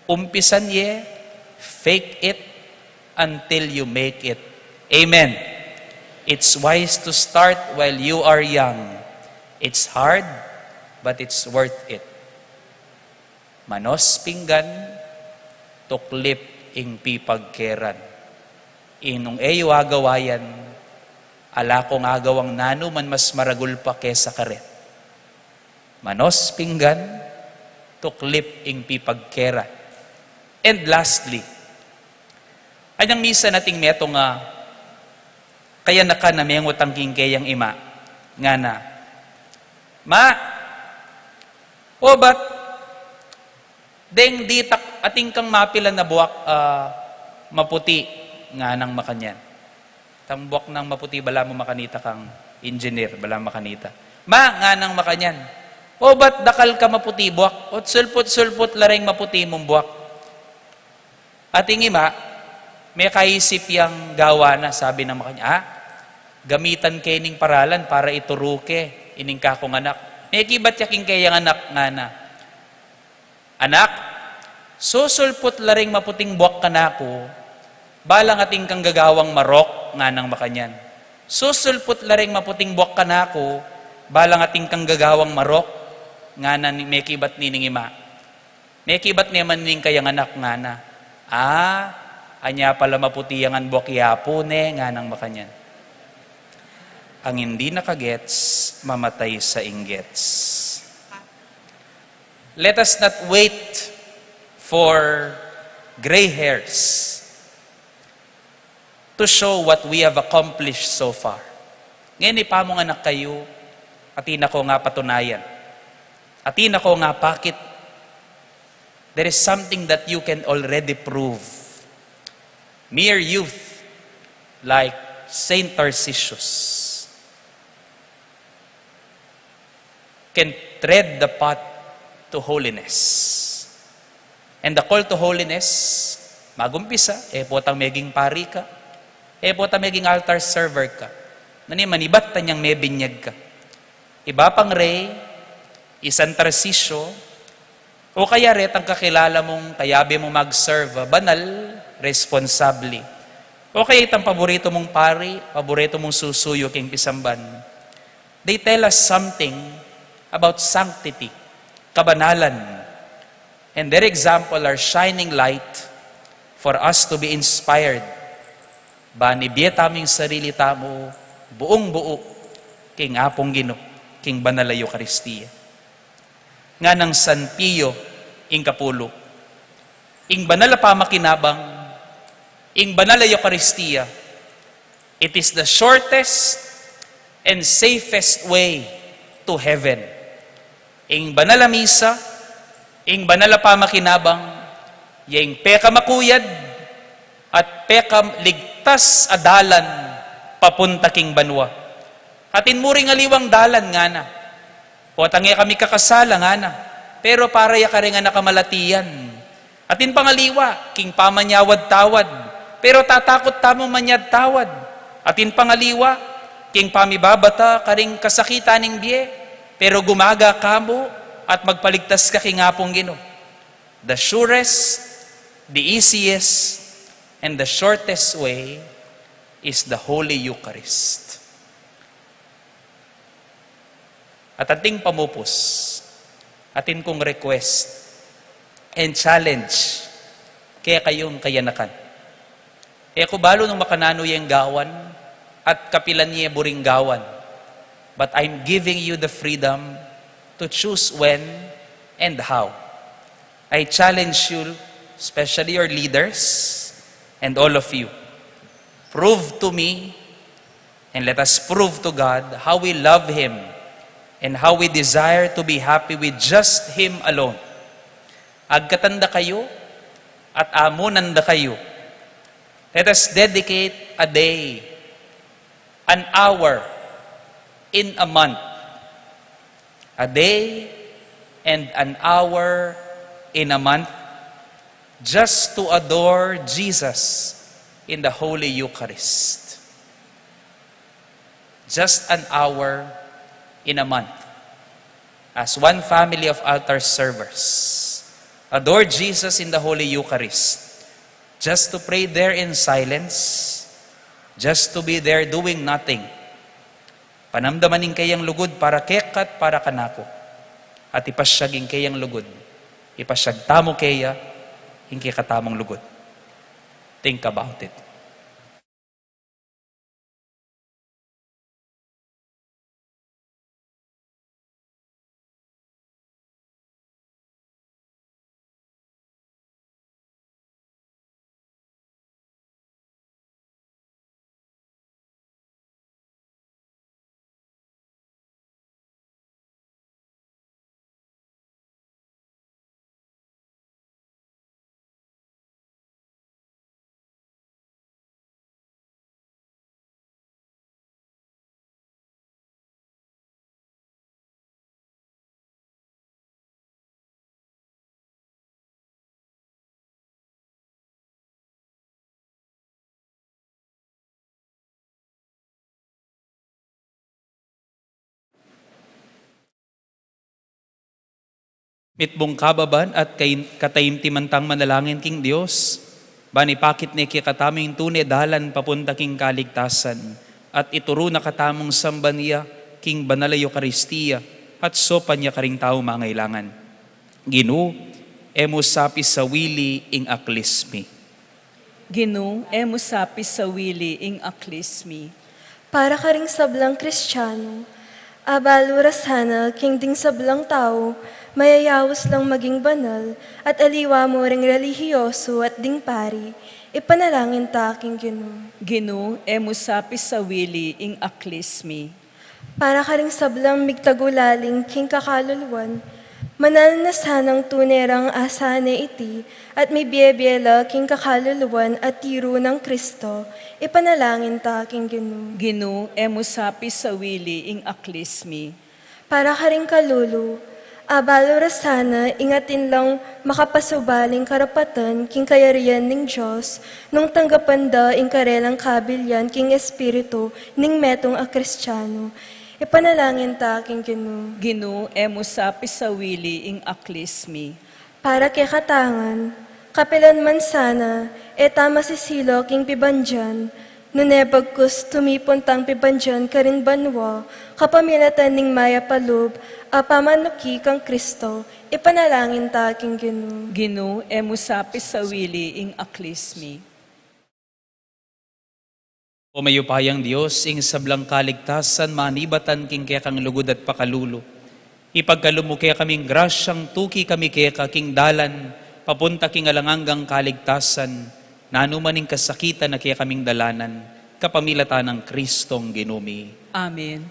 Umpisan ye, fake it until you make it. Amen. It's wise to start while you are young. It's hard, but it's worth it. Manos pinggan, tuklip ing pipagkeran. Inong eyo agawayan, ala kong agawang nano man mas maragul pa kesa karet. Manos pinggan, tuklip ing pipagkeran. And lastly, anyang misa nating meto nga, kaya naka na mengot ang kingkayang ima, nga na, ba't deng ditak ating kang mapilan na buwak maputi nga nang makanyan. Tang buwak ng maputi, bala mo makanita kang engineer, bala makanita. Nga nang makanyan. Ba't dakal ka maputi buwak? Ot sulput lareng maputi mong buwak. Ating ima, may kaisip yang gawa na, sabi ng makanya, gamitan kening paralan para ituruke, ining kakong anak. May kibat yaking kayang anak nga na. Anak, susulput laring maputing buwak ka na ako, balang ating kang gagawang marok nga nang makanyan. Susulput laring maputing buwak ka na ako, balang ating kang gagawang marok nga na may kibat nining ima. May kibat naman ning kayang anak nga na. Anya pala maputi yang buwak yapo ne nga nang makanyan. Ang hindi nakagets, mamatay sa inggets. Let us not wait for gray hairs to show what we have accomplished so far. Ngayon ipamong anak kayo, atin ako nga patunayan. Atin ako nga pakit. There is something that you can already prove. Mere youth, like Saint Tarcisius. can tread the path to holiness. And the call to holiness, magumpisa, potang meging pari ka, potang meging altar server ka, nani manibat tanyang may binyag ka. Iba pang rey, isang tarsisyo, o kaya ret ang kakilala mong kayabi mong mag-serve, banal, responsably. O kaya itang paborito mong pari, paborito mong susuyo king pisamban. They tell us something about sanctity, kabanalan. And their example are shining light for us to be inspired. Bani taming sarili tamo, buong buo, king apong Gino, king banal a Eucharistia. Nga ng San Pio, ing kapulo. Ing banal a pamakinabang, ing banal a Eucharistia, it is the shortest and safest way to heaven. Ing banal a misa, ing banal a pamakinabang, yung peka makuyad, at peka ligtas adalan, papunta king banwa. Atin muring aliwang dalan nga na. O tangi kami kakasala nga na. Pero para ya ka rin nga nakamalatiyan. Atin pangaliwa, king pamanyawad tawad. Pero tatakot tamong manyad tawad. Atin pangaliwa, king pamibabata ka rin kasakitaning biye. Pero gumaga kamo at magpaligtas ka king apong Gino. The surest, the easiest, and the shortest way is the Holy Eucharist. At ating pamupos, atin kong request and challenge kaya kayong kayanakan. Kubalo nung makanano yung gawan at kapilan niya buring gawan. But I'm giving you the freedom to choose when and how. I challenge you, especially your leaders and all of you. Prove to me and let us prove to God how we love Him and how we desire to be happy with just Him alone. Agkatanda kayo at amunanda kayo. Let us dedicate a day, an hour, in a month. A day and an hour in a month just to adore Jesus in the Holy Eucharist. Just an hour in a month. As one family of altar servers, adore Jesus in the Holy Eucharist. Just to pray there in silence, just to be there doing nothing. Panamdamanin kayang lugod para kekat para kanako. At ipasyagin kayang lugod. Ipasyag tamo kaya, hindi katamong lugod. Think about it. Mitbong kababan at katayimtimantang manalangin king Diyos, bani pakit ni kikataming tunay dalan papunta king kaligtasan, at ituro na katamong sambaniya king banal a Eucharistia, at sopan niya karing tao mangailangan. Ginu, emus sapis sa wili ing aklismi. Ginu, emus sapis sa wili ing aklismi. Para ka ring sablang Kristiyano, abaluras hanal king ding sablang tao, mayayawos lang maging banal, at aliwa mo ring relihiyoso at ding pari, ipanalangin ta aking Ginu. Ginu, emus sapis sa wili ing aklismi. Para ka ring sablang migtagulaling king kakaluluwan, manal na sanang tunerang asane iti, at may biyebiyela king kakaluluwan at tiro ng Kristo, ipanalangin ta aking Ginu. Ginu, emus sapis sa wili ing aklismi. para ka rin kalulu. Abaluras sana, ingatin lang makapasubaling karapatan king kayarian ning Diyos, nung tanggapanda ing karelang kabilyan king Espiritu ning metong a Kristiyano. Ipanalangin ta king Ginoo. Ginu, emo sapi sa wili ing aklismi. Para kay katangan, kapilan man sana, eta masisilo king pibandyan, nunebagkus tumipuntang pibandyan karin banwa, kapamilatan ning maya palub, apamanuki kang Kristo, ipanalangin ta king Ginoo. Ginu, emo sapi sa wili ing aklismi. O mayupayang Diyos, ing sablang kaligtasan, manibatan king kaya kang lugod at pakalulo. Ipagkalumo kaya kaming grasyang tuki kami kaya king dalan, papunta king alanganggang kaligtasan, nanumaning kasakitan na kaya kaming dalanan, kapamilatan ng Kristong ginumi. Amen.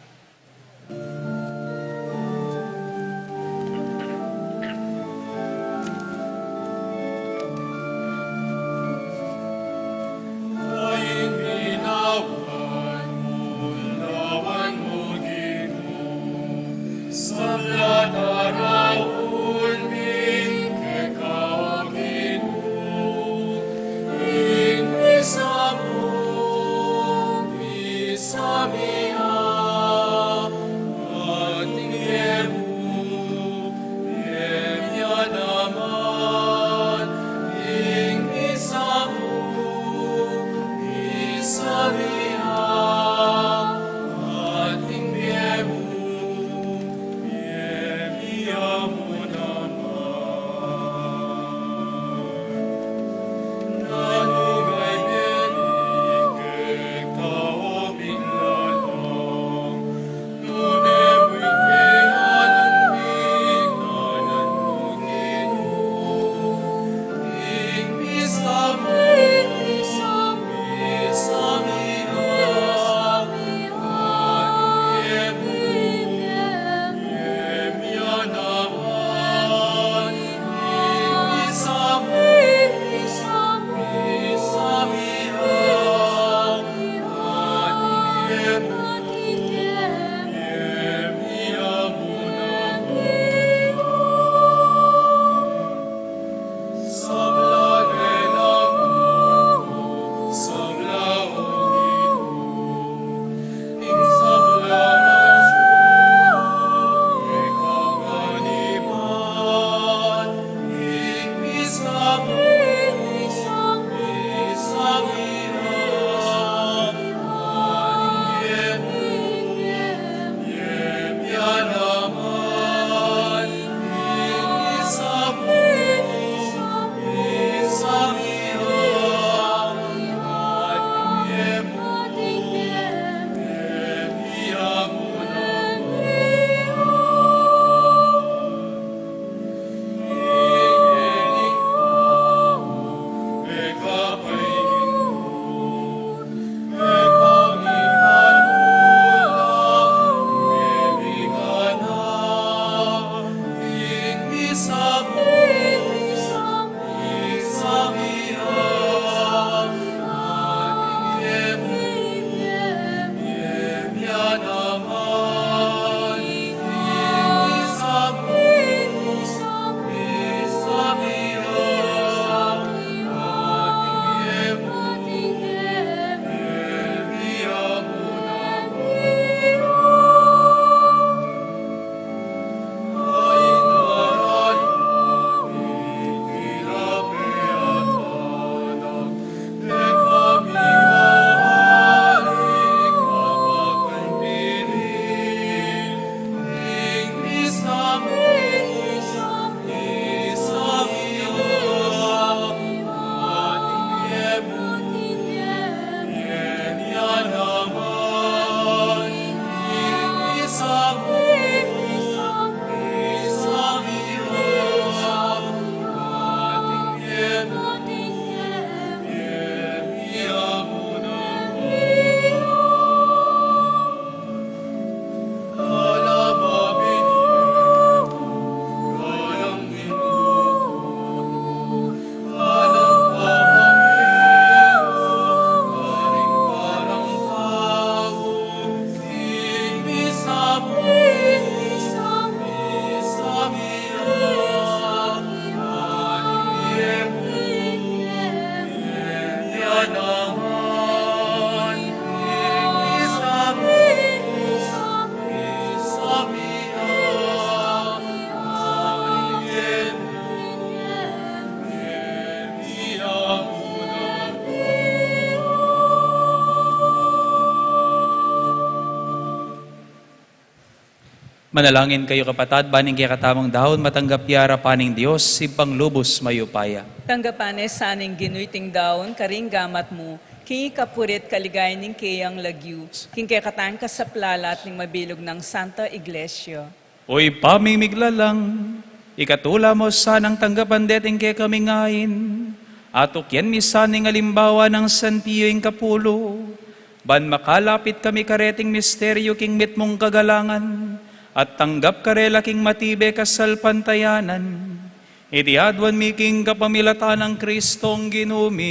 Manalangin kayo kapatad, baning kaya katamang dahon, matanggap yara paning Diyos, sipang lubos mayupaya. Tanggapane saning ginuiting daon, karing gamat mo, king kapurit kaligay ning kayang lagyu, king kaya katang kasaplalat ning mabilog ng Santa Iglesia. Oy pamimiglalang, ikatula mo sanang tanggapan deting kaya kami ngayin, atok yan misaning alimbawa ng San Pio ing Kapulo, ban makalapit kami kareting misteryo king mit mong kagalangan, at tanggap karela king matibe kasal pantayanan, itiadwan mi king kapamilatan ng Kristong ginumi.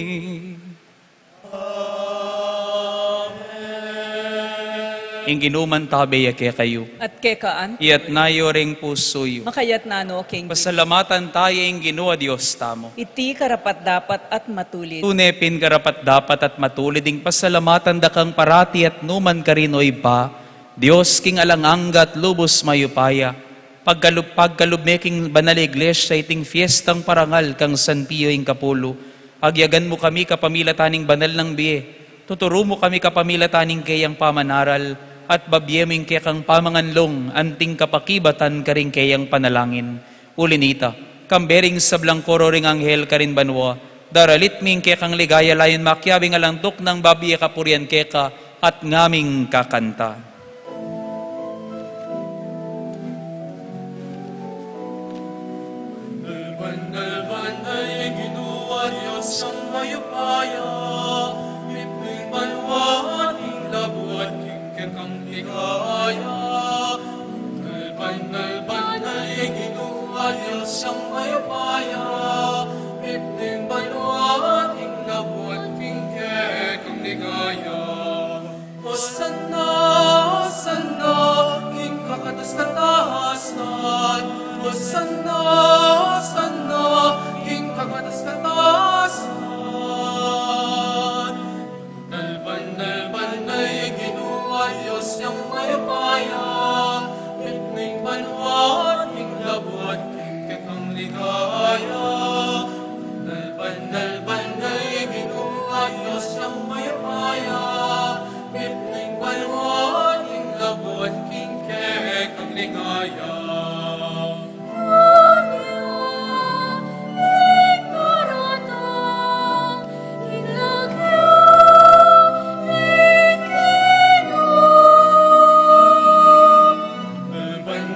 Ing ginuman tabi yake kayo, At kekaan, iyat nayo ring pusoyo. makayat nano king Pasalamatan tayo ing ginua Diyos tamo. iti karapat dapat at matulid. Tunepin karapat dapat at matulid ing pasalamatan dakang parati at numan karinoy pa, Diyos king alanganggat lubos mayupaya, pagkalubme king banal iglesia iting fiestang parangal kang San Pio ing Kapulo, agyagan mo kami kapamilataning banal ng biye, tuturo mo kami kapamilataning kayang pamanaral, at babyeming kaya kang pamanganlong, anting kapakibatan karing kayang panalangin. Ulinita, kambering sablang koro ring anghel karin banwa, daralit ming kaya kang ligaya layon makyabing alantok ng babiya kapurian keka, at ngaming kakanta. Nalban ay ginuwa Diyos ang mayupaya, ipning banwa ating labuat kikikang ligaya. Nalban ay ginuwa Diyos ang mayupaya, ipning banwa ating labuat kikikang ligaya. Hosanna, Hosanna, king kakatas na tahasan. Hosanna, Hosanna, king kakatas na tahasan. Nalban ay ginuwa Diyos ang mayapaya, itning banwa, king labuat, king kikang ligaya. Nalban ay ginuwa Diyos ang mayapaya, itning banwa, king labuat, king kikang ligaya.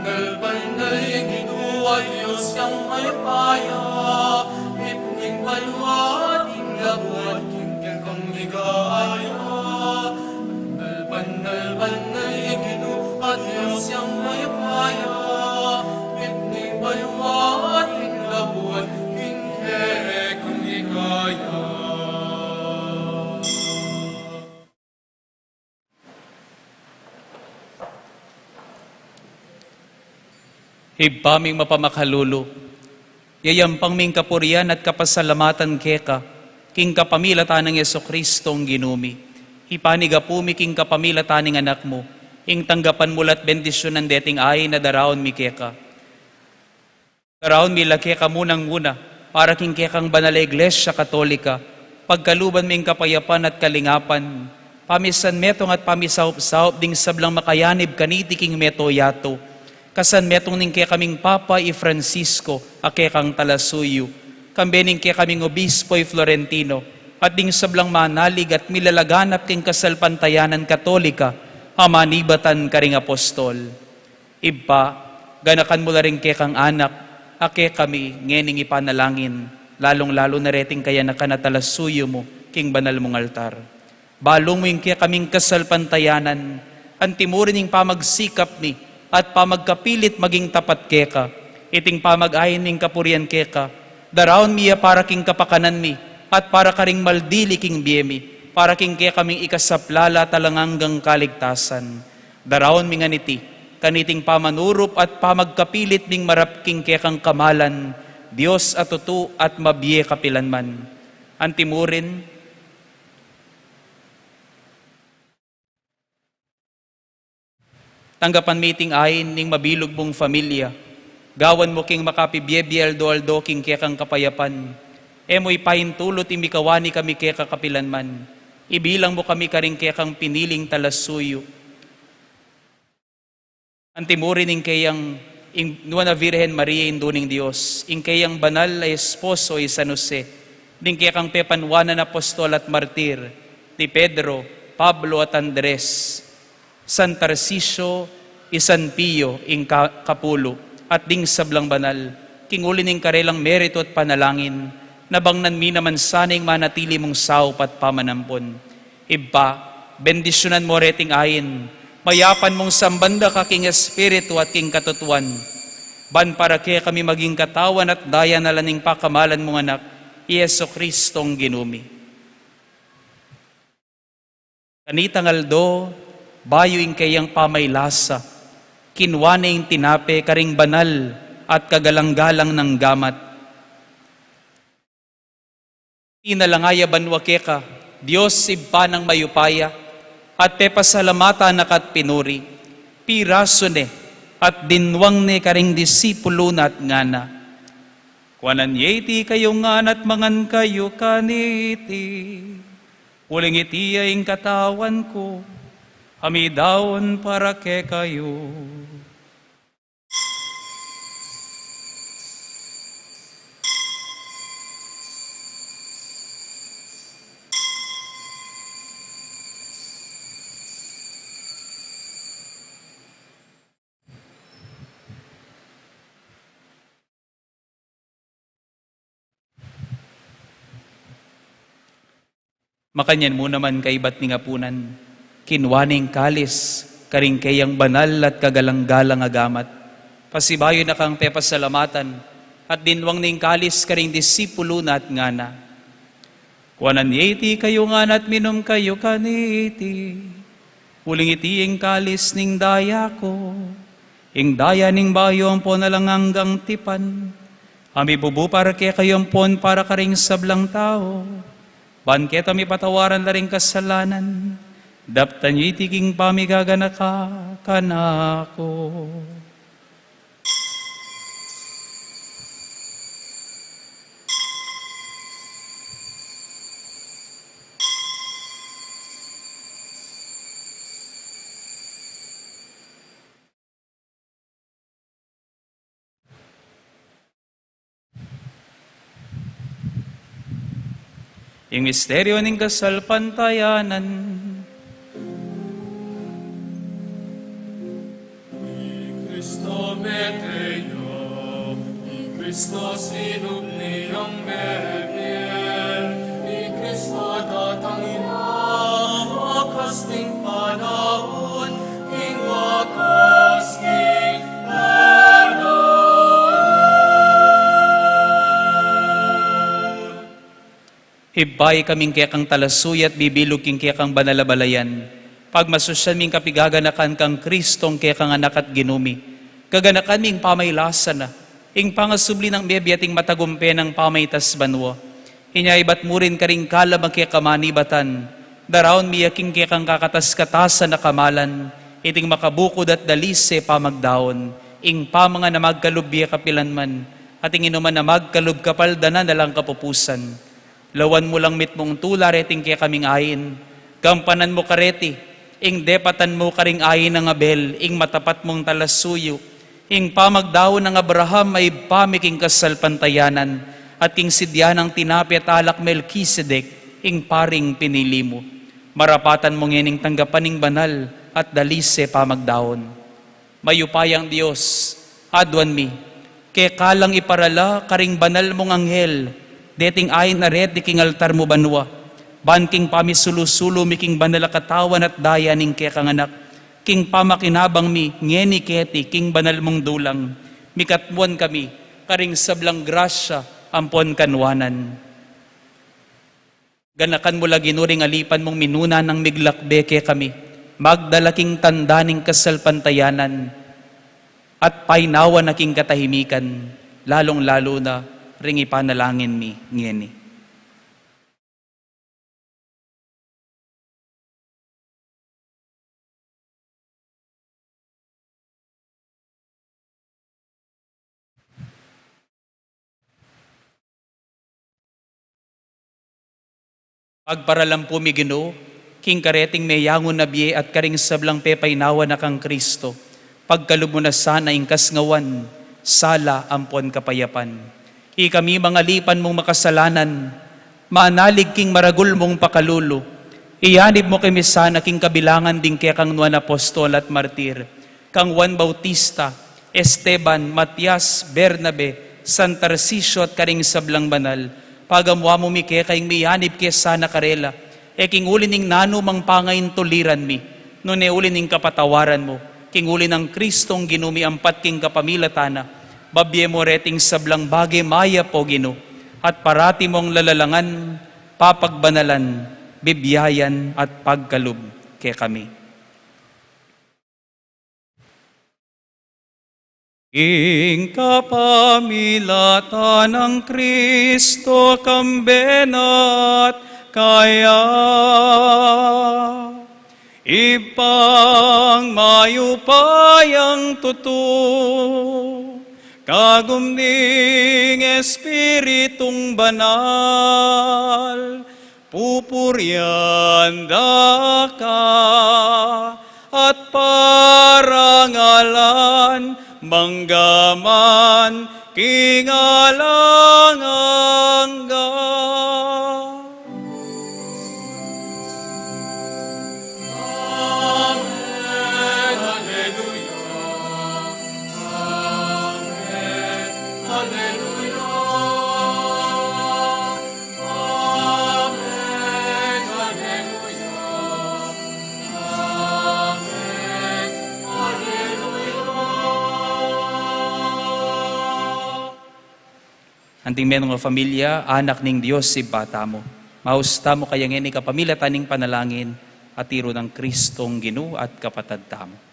Nalban ay ginuwa Diyos ang mayapaya, itning banwa, king labuat, king kikang ligaya. Nalban ay ginuwa Diyos ang mayapaya, itning banwa, king labuat, king kikang ligaya. Hibaming mapamakalulu, yayampang ming kapurian at kapasalamatan keka, king kapamilatan ng Yeso Kristong ginumi. Ipanigapumi king kapamilatan ng anak mo, ing tanggapan mulat bendisyon ng deting ay na daraon mi keka. Daraon mi lakeka munang muna, para king kekang banal iglesia katolika, pagkaluban ming kapayapan at kalingapan, pamisan metong at pamisaup-saup ding sablang makayanib kaniti king meto yato, kasan metong ning kaya kaming Papa i Francisco, ake kang talasuyo, kambening kaya kaming Obispo i Florentino, at ding sablang manalig at milalaganap king kasalpantayanan katolika, amanibatan karing apostol. Iba, ganakan mo la rin kaya kang anak, ake kami ngening ipanalangin, lalong-lalo na reting kaya nakanatalasyo mo, king banal mong altar. Balong mo yung kaya kaming kasalpantayanan, antimurin yung pamagsikap ni, at pamagkapilit maging tapat keka, iting pamag-ayin ning kapurian keka, daraon miya para king kapakanan mi, at para karing maldili king biyemi, para king kaya kaming ikasaplala talanganggang kaligtasan. Daraon mi nga niti, kaniting pamanurup at pamagkapilit ning marap king kaya kang kamalan, Diyos at tutu at mabiye kapilanman. Antimurin, tanggapan meeting ayin ning mabilog mong familia. Gawan mo king makapibyebyel do king kekang kapayapan. Emoy pahintulot imikawani kami keka kapilanman. Ibilang mo kami karing kekang piniling talasuyo. Antimurin ing kayang nuwa na Virhen Maria induning Dios, ing kayang banal ay esposo ay San Jose, ding kaya kang pepanwanan apostol at martir, ni Pedro, Pablo at Andres, San Tarcisio, San Pio, ing kapulo, at ding sablang banal, kingulin ing karelang merito at panalangin, nabangnan mi naman saning manatili mong saup at pamanampon. Iba, bendisyonan mo reting ayin, mayapan mong sambanda ka king espiritu at king katutuan. Ban para kaya kami maging katawan at daya na laning pakamalan mong anak, Yeso Kristong ginumi. Kanitang aldo, bayo ing kayang pamaylasa, kinwane ing tinape karing banal at kagalang-galang ng gamat. Inalangaya banwa keka, Diyos ibpa ng mayupaya, at pepasalamata nakat pinuri, pirasone, at dinwang ne karing disipulo na't ngana. Kuanan yeti kayo ngan at mangan kayo kaniti, uling iti ay katawan ko, hamidawon para ke kayo. Makanyan mo naman kaibat ni ngapunan, kinwaning kalis, karing kayang banal at kagalang-galang agamat. Pasibayo na kang pepasalamatan, at dinwang ning kalis karing disipulo na at ngana. Kuanan yeti kayo ngana at minom kayo kaniti, uling iti ing kalis ning daya ko, ing daya ning bayo ang po nalang hanggang tipan, ami bubu para kaya kayong pon para karing sablang tao. Banketa mi patawaran na rin kasalanan, daptan nyo itiging pamigagana ka kanako. Yung misteryo ng kasalpantayanan. Cristo Meteo, Cristo sinugniyang bebel, Cristo tatangya, wakas ting panahon, ing wakas ting panahon. Hibay kaming kaya kang talasuy at bibilog king kaya kang banalabalayan. Pagmasusyan ming kapigaganakan kang Kristong kaya kang anak at ginumi. Kaganakan ming pamaylasan na. Ing pangasubli ng bebi ating matagumpe ng pamaytas banwa. Inyaibat mo rin karing kalamang kaya kamanibatan. Daraon miyaking kaya kang kakatas-katasan na kamalan. Iting makabukod at dalise pamagdaon. Ing pamanga na magkalubya kapilanman. Ating inuman na magkalub kapaldanan na lang kapupusan. Lawan mo lang mit mong tula reting kaya kaming ayin. Gampanan mo kareti, ing depatan mo karing ayin ng Abel, ing matapat mong talasuyo. Ing pamagdaon ng Abraham ay pamiking kasalpantayanan, at king sidyanang tinapi at alak Melkisedek, ing paring pinili mo. Marapatan mong yening tanggapaning banal, at dalise pamagdaon. Mayupayang Diyos, adwan mi, kaya kalang iparala karing banal mong anghel, deting ayin na red king altar mo banwa, banking pamisulusulo mi king banala katawan at daya ning kaya kanganak, king pamakinabang mi, ngeni keti, king banal mong dulang, mikatmuan kami, karing sablang grasya, ampon kanwanan. Ganakan mo lagi nuring alipan mong minuna ng miglakbe kaya kami, magdalaking tanda ning kasalpantayanan, at painawa na king katahimikan, lalong-lalo na, ring ipanalangin mi ngeni. Pagparalam po mi Ginoo, king kareting may yangon na biye at karing sablang pepaynawa na kang Kristo. Pagkalub mo na sana ingkas ngawan, sala ampon kapayapan. Kami mga lipan mong makasalanan, manalig king maragul mong pakalulo. Iyanib mo kami sana king kabilangan ding kaya kang nuan apostol at martir, kang Juan Bautista, Esteban, Matias, Bernabe, San Tarcisio at karing sablang banal, pagamwa mo mi kaya kayong miyanib kaya sana karela, king ulining nano mang pangayin tuliran mi, no ne ulining kapatawaran mo, king uli ng Kristong ginumi ampat king kapamilatana, babye mo reting sablang bagay maya po gino, at parati mong lalalangan, papagbanalan, bibiyayan at pagkalub kay kami. Ing kapamilatan ng Kristo kambenat kaya ipang mayupayang tutu kagumning Espiritong banal pupuryan da ka at parangalan manggaman kingalangangga. Anting menong nga familia, anak ning Diyos si bata mo. Mausta mo kaya ngeni kapamilya taning panalangin at tiro ng Kristong Ginu at kapatad tamo.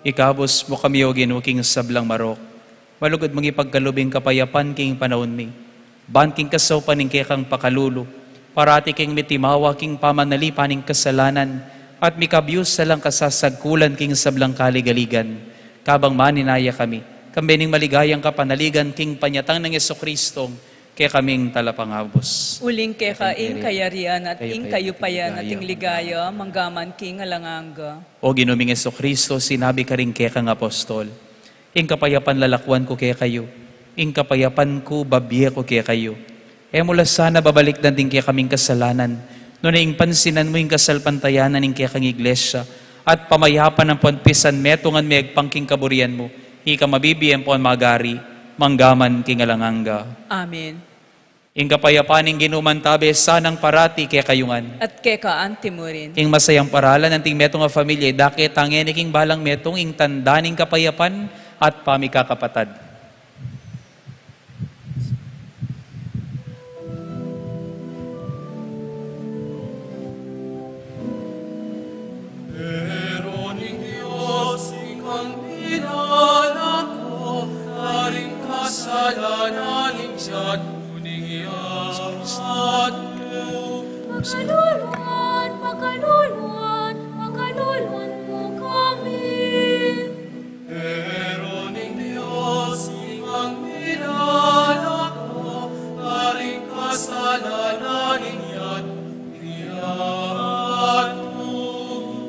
Ikabos mo kami o Ginoo king sablang marok. Malugod mong ipagkalubing kapayapan king panahon mi. Ban king kasaw paning kang pakalulo. Parati king mitimawa king pamanali paning kasalanan. At mikabyus salang kasasagkulan king sablang kaligaligan. Kabang maninaya kami. Kambening maligayang kapanaligan king panyatang ng Jesucristong kaya kaming talapangabos. Uling keka ing kayarian at ing kayupayan at ing ligaya, manggaman king alanganga. O Ginoong Jesucristo, sinabi ka rin kaya kang apostol, ing kapayapan lalakwan ko kaya kayo, ing kapayapan ko babye ko kaya kayo. Mula sana babalik na din kaya kaming kasalanan, no na ing pansinan mo ing kasalpantayanan ing kaya kang iglesia, at pamayapan ng ponpisan metungan may agpangking kaburian mo, ika mabibiyan po ang magari, manggaman king alanganga. Amen. Ing kapayapaning ginumantabe sanang parati kaya kayungan. At keka antimurin. Ing masayang paralan ng ting metong nga familya, dake tangeni king balang metong ing tandaning kapayapan at pamikakapatad. Pero ning Diyos, ikang pinala ko, sa Pakaluluan, pakaluluan, pakaluluan mo kami. Pero ning Diyos, imang nilalako, taring kasalanan ninya't niya't mo.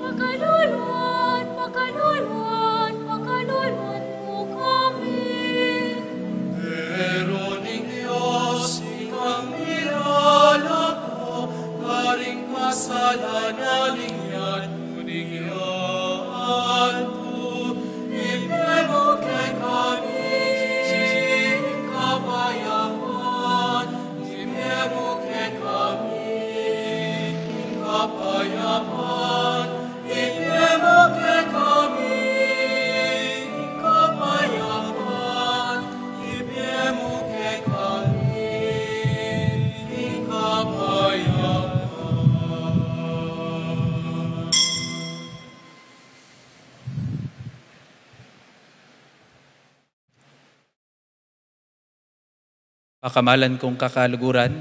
Pakaluluan, pakaluluan, pakaluluan mo kami. Pero ning Diyos, imang nilalako, taring kasalanan ninya't niya't mo. Ibigay kay kami kapayapaan, ibigay kay kami kapayapaan, ibigay kay kami kapayapaan, ibigay kay kami kapayapaan. Pakamalan kong kakaluguran,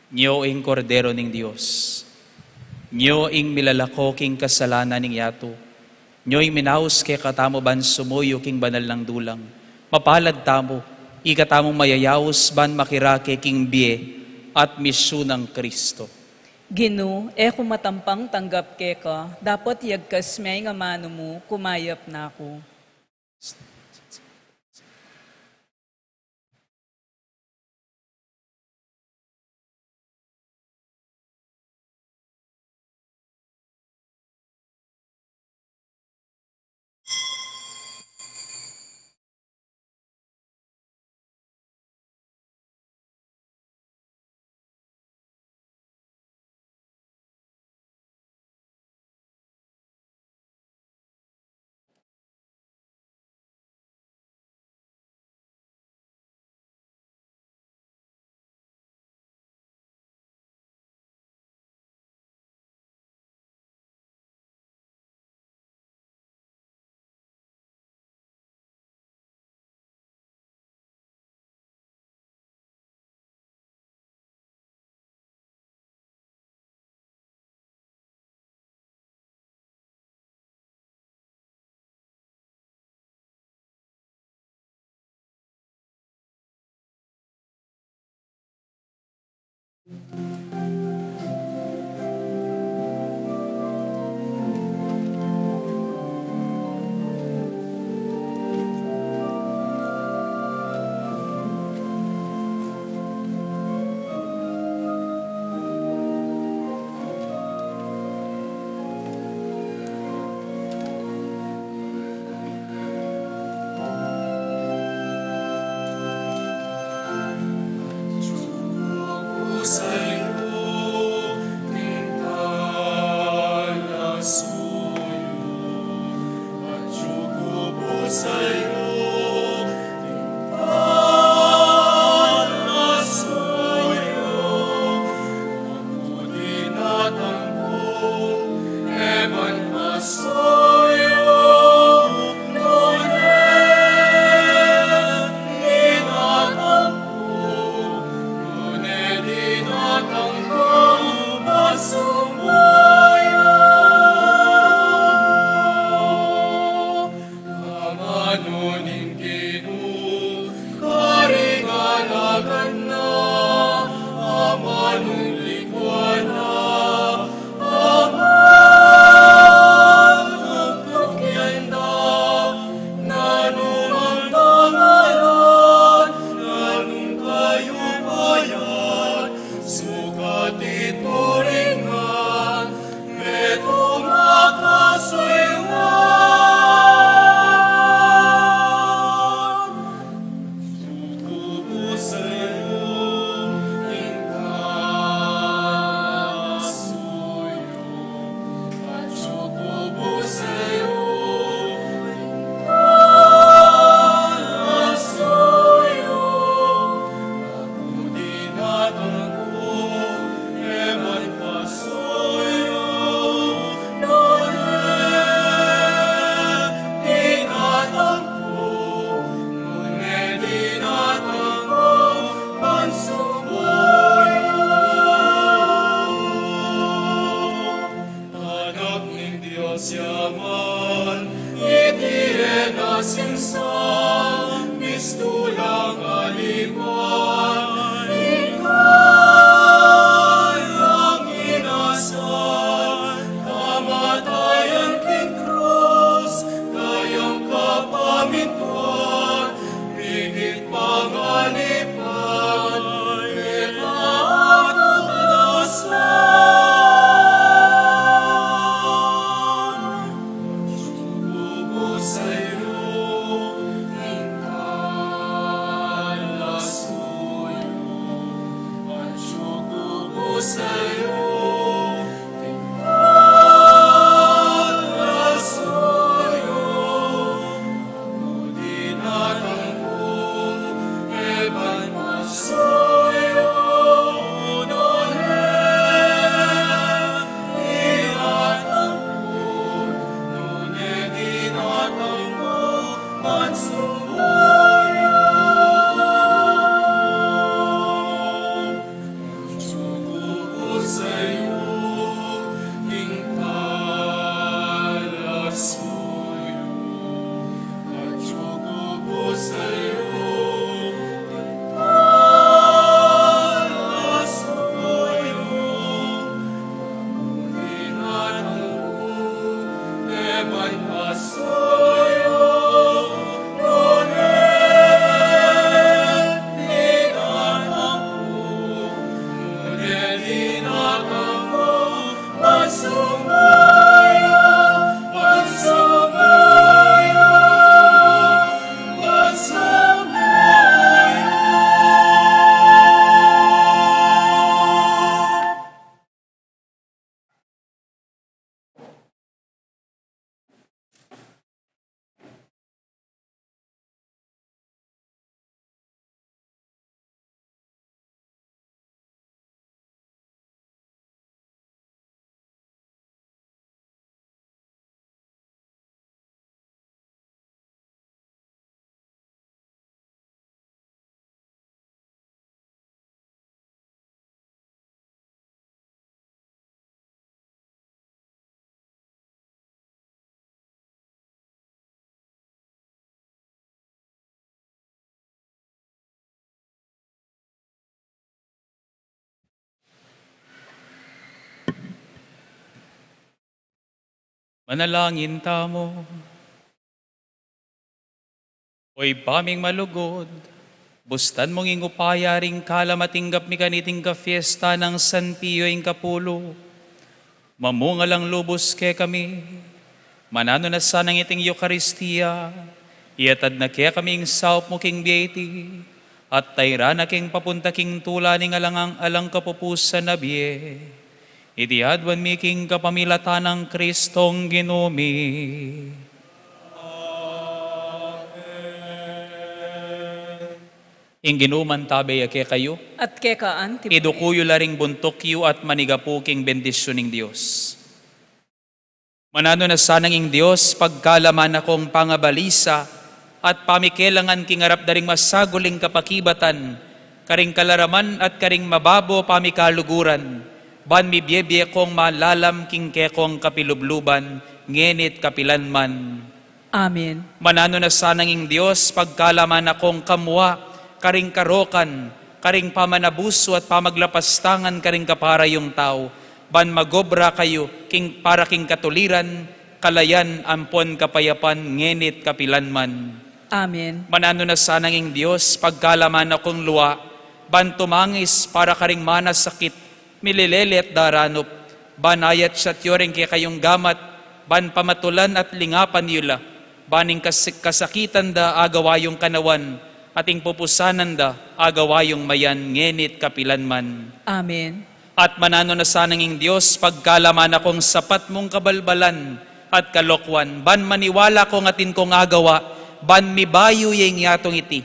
Nyo ing kordero ning Dios. Nyo ing milalako king kasalanan ning yato. Nyo ing minaus kay katamo ban sumuyo king banal ng dulang. Mapalad tamo, ikatamong mayayaos ban makirake king biye at misyon ng Kristo. Ginu, eko matampang tanggap ke ka, dapat yagkas may nga mano mo, kumayap na ako. Not Manalangin tamo. Oy paming malugod, bustan mong ingupaya ring kalamatinggap mi kaniting ka fiesta ng San Pio ing Kapulo. Mamungalang lubos ke kami, manano na sanang iting Eucharistia, iatad na kaya kaming saup mo king beati, at tayra na king papunta king tula ning alang kapupusan na biye. Itiadwan mi king kapamilatan ng Kristong Ginumi. Ing ginuman tabay ake kayo, At kekaan ti idukuyo laring buntok yu at manigapu king bendisyon ng Diyos. Manano na sanang ing Diyos, pagkalaman akong pangabalisa, at pamikilangan king arap daring masaguling kapakibatan, karing kalaraman at karing mababo pamikaluguran, ban mi biyebye kong malalam king kekong kapilubluban, ngenit kapilanman. Amen. Manano na sanang ing Diyos, pagkalaman akong kamwa, karing karokan, karing pamanabuso at pamaglapastangan karing kapara yung tao, ban magobra kayo king para king katuliran, kalayan ampon kapayapan, ngenit kapilanman. Amen. Manano na sanang ing Diyos, pagkalaman akong luwa, ban tumangis para karing manas sakit, mililelet daranop, ban ayat siya tiyoring kaya kayong gamat, ban pamatulan at lingapan yula, baning kasakitan da agawa yung kanawan, ating pupusanan da agawa yung mayan, ngenit kapilanman. Amen. At manano na sanang ing Diyos, pagkalaman akong sapat mong kabalbalan at kalokwan, ban maniwala kong atin kong agawa, ban mibayo yung yatong iti,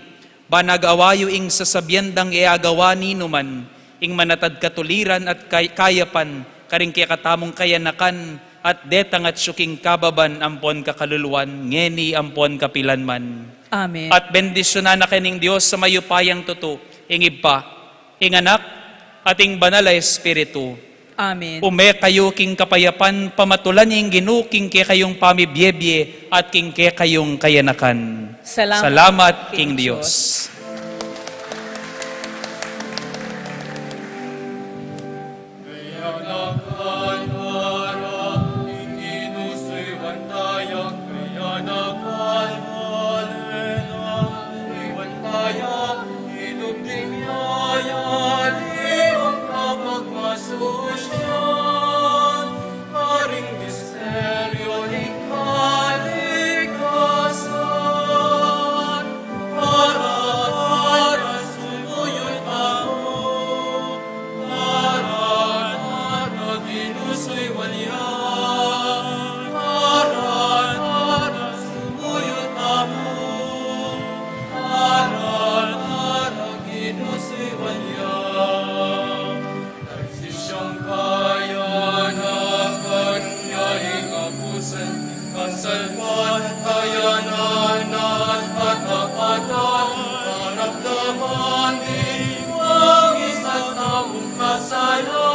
ban agawayo ing sasabyandang iagawa ninuman, ing manatad katuliran at kayapan, karing kaya katamong kayanakan, at detang at syuking kababan, ampon kakaluluan, ngeni ampon kapilanman. Amen. At bendisyonan na kaning Diyos sa mayupayang tuto, ingib pa, ing anak, ating banal na Espiritu. Amen. Ume kayo king kapayapan, pamatulan yung ginuking ke kayong pamibyebye at king ke kayong kayanakan. Salamat king Diyos. Para sa'yo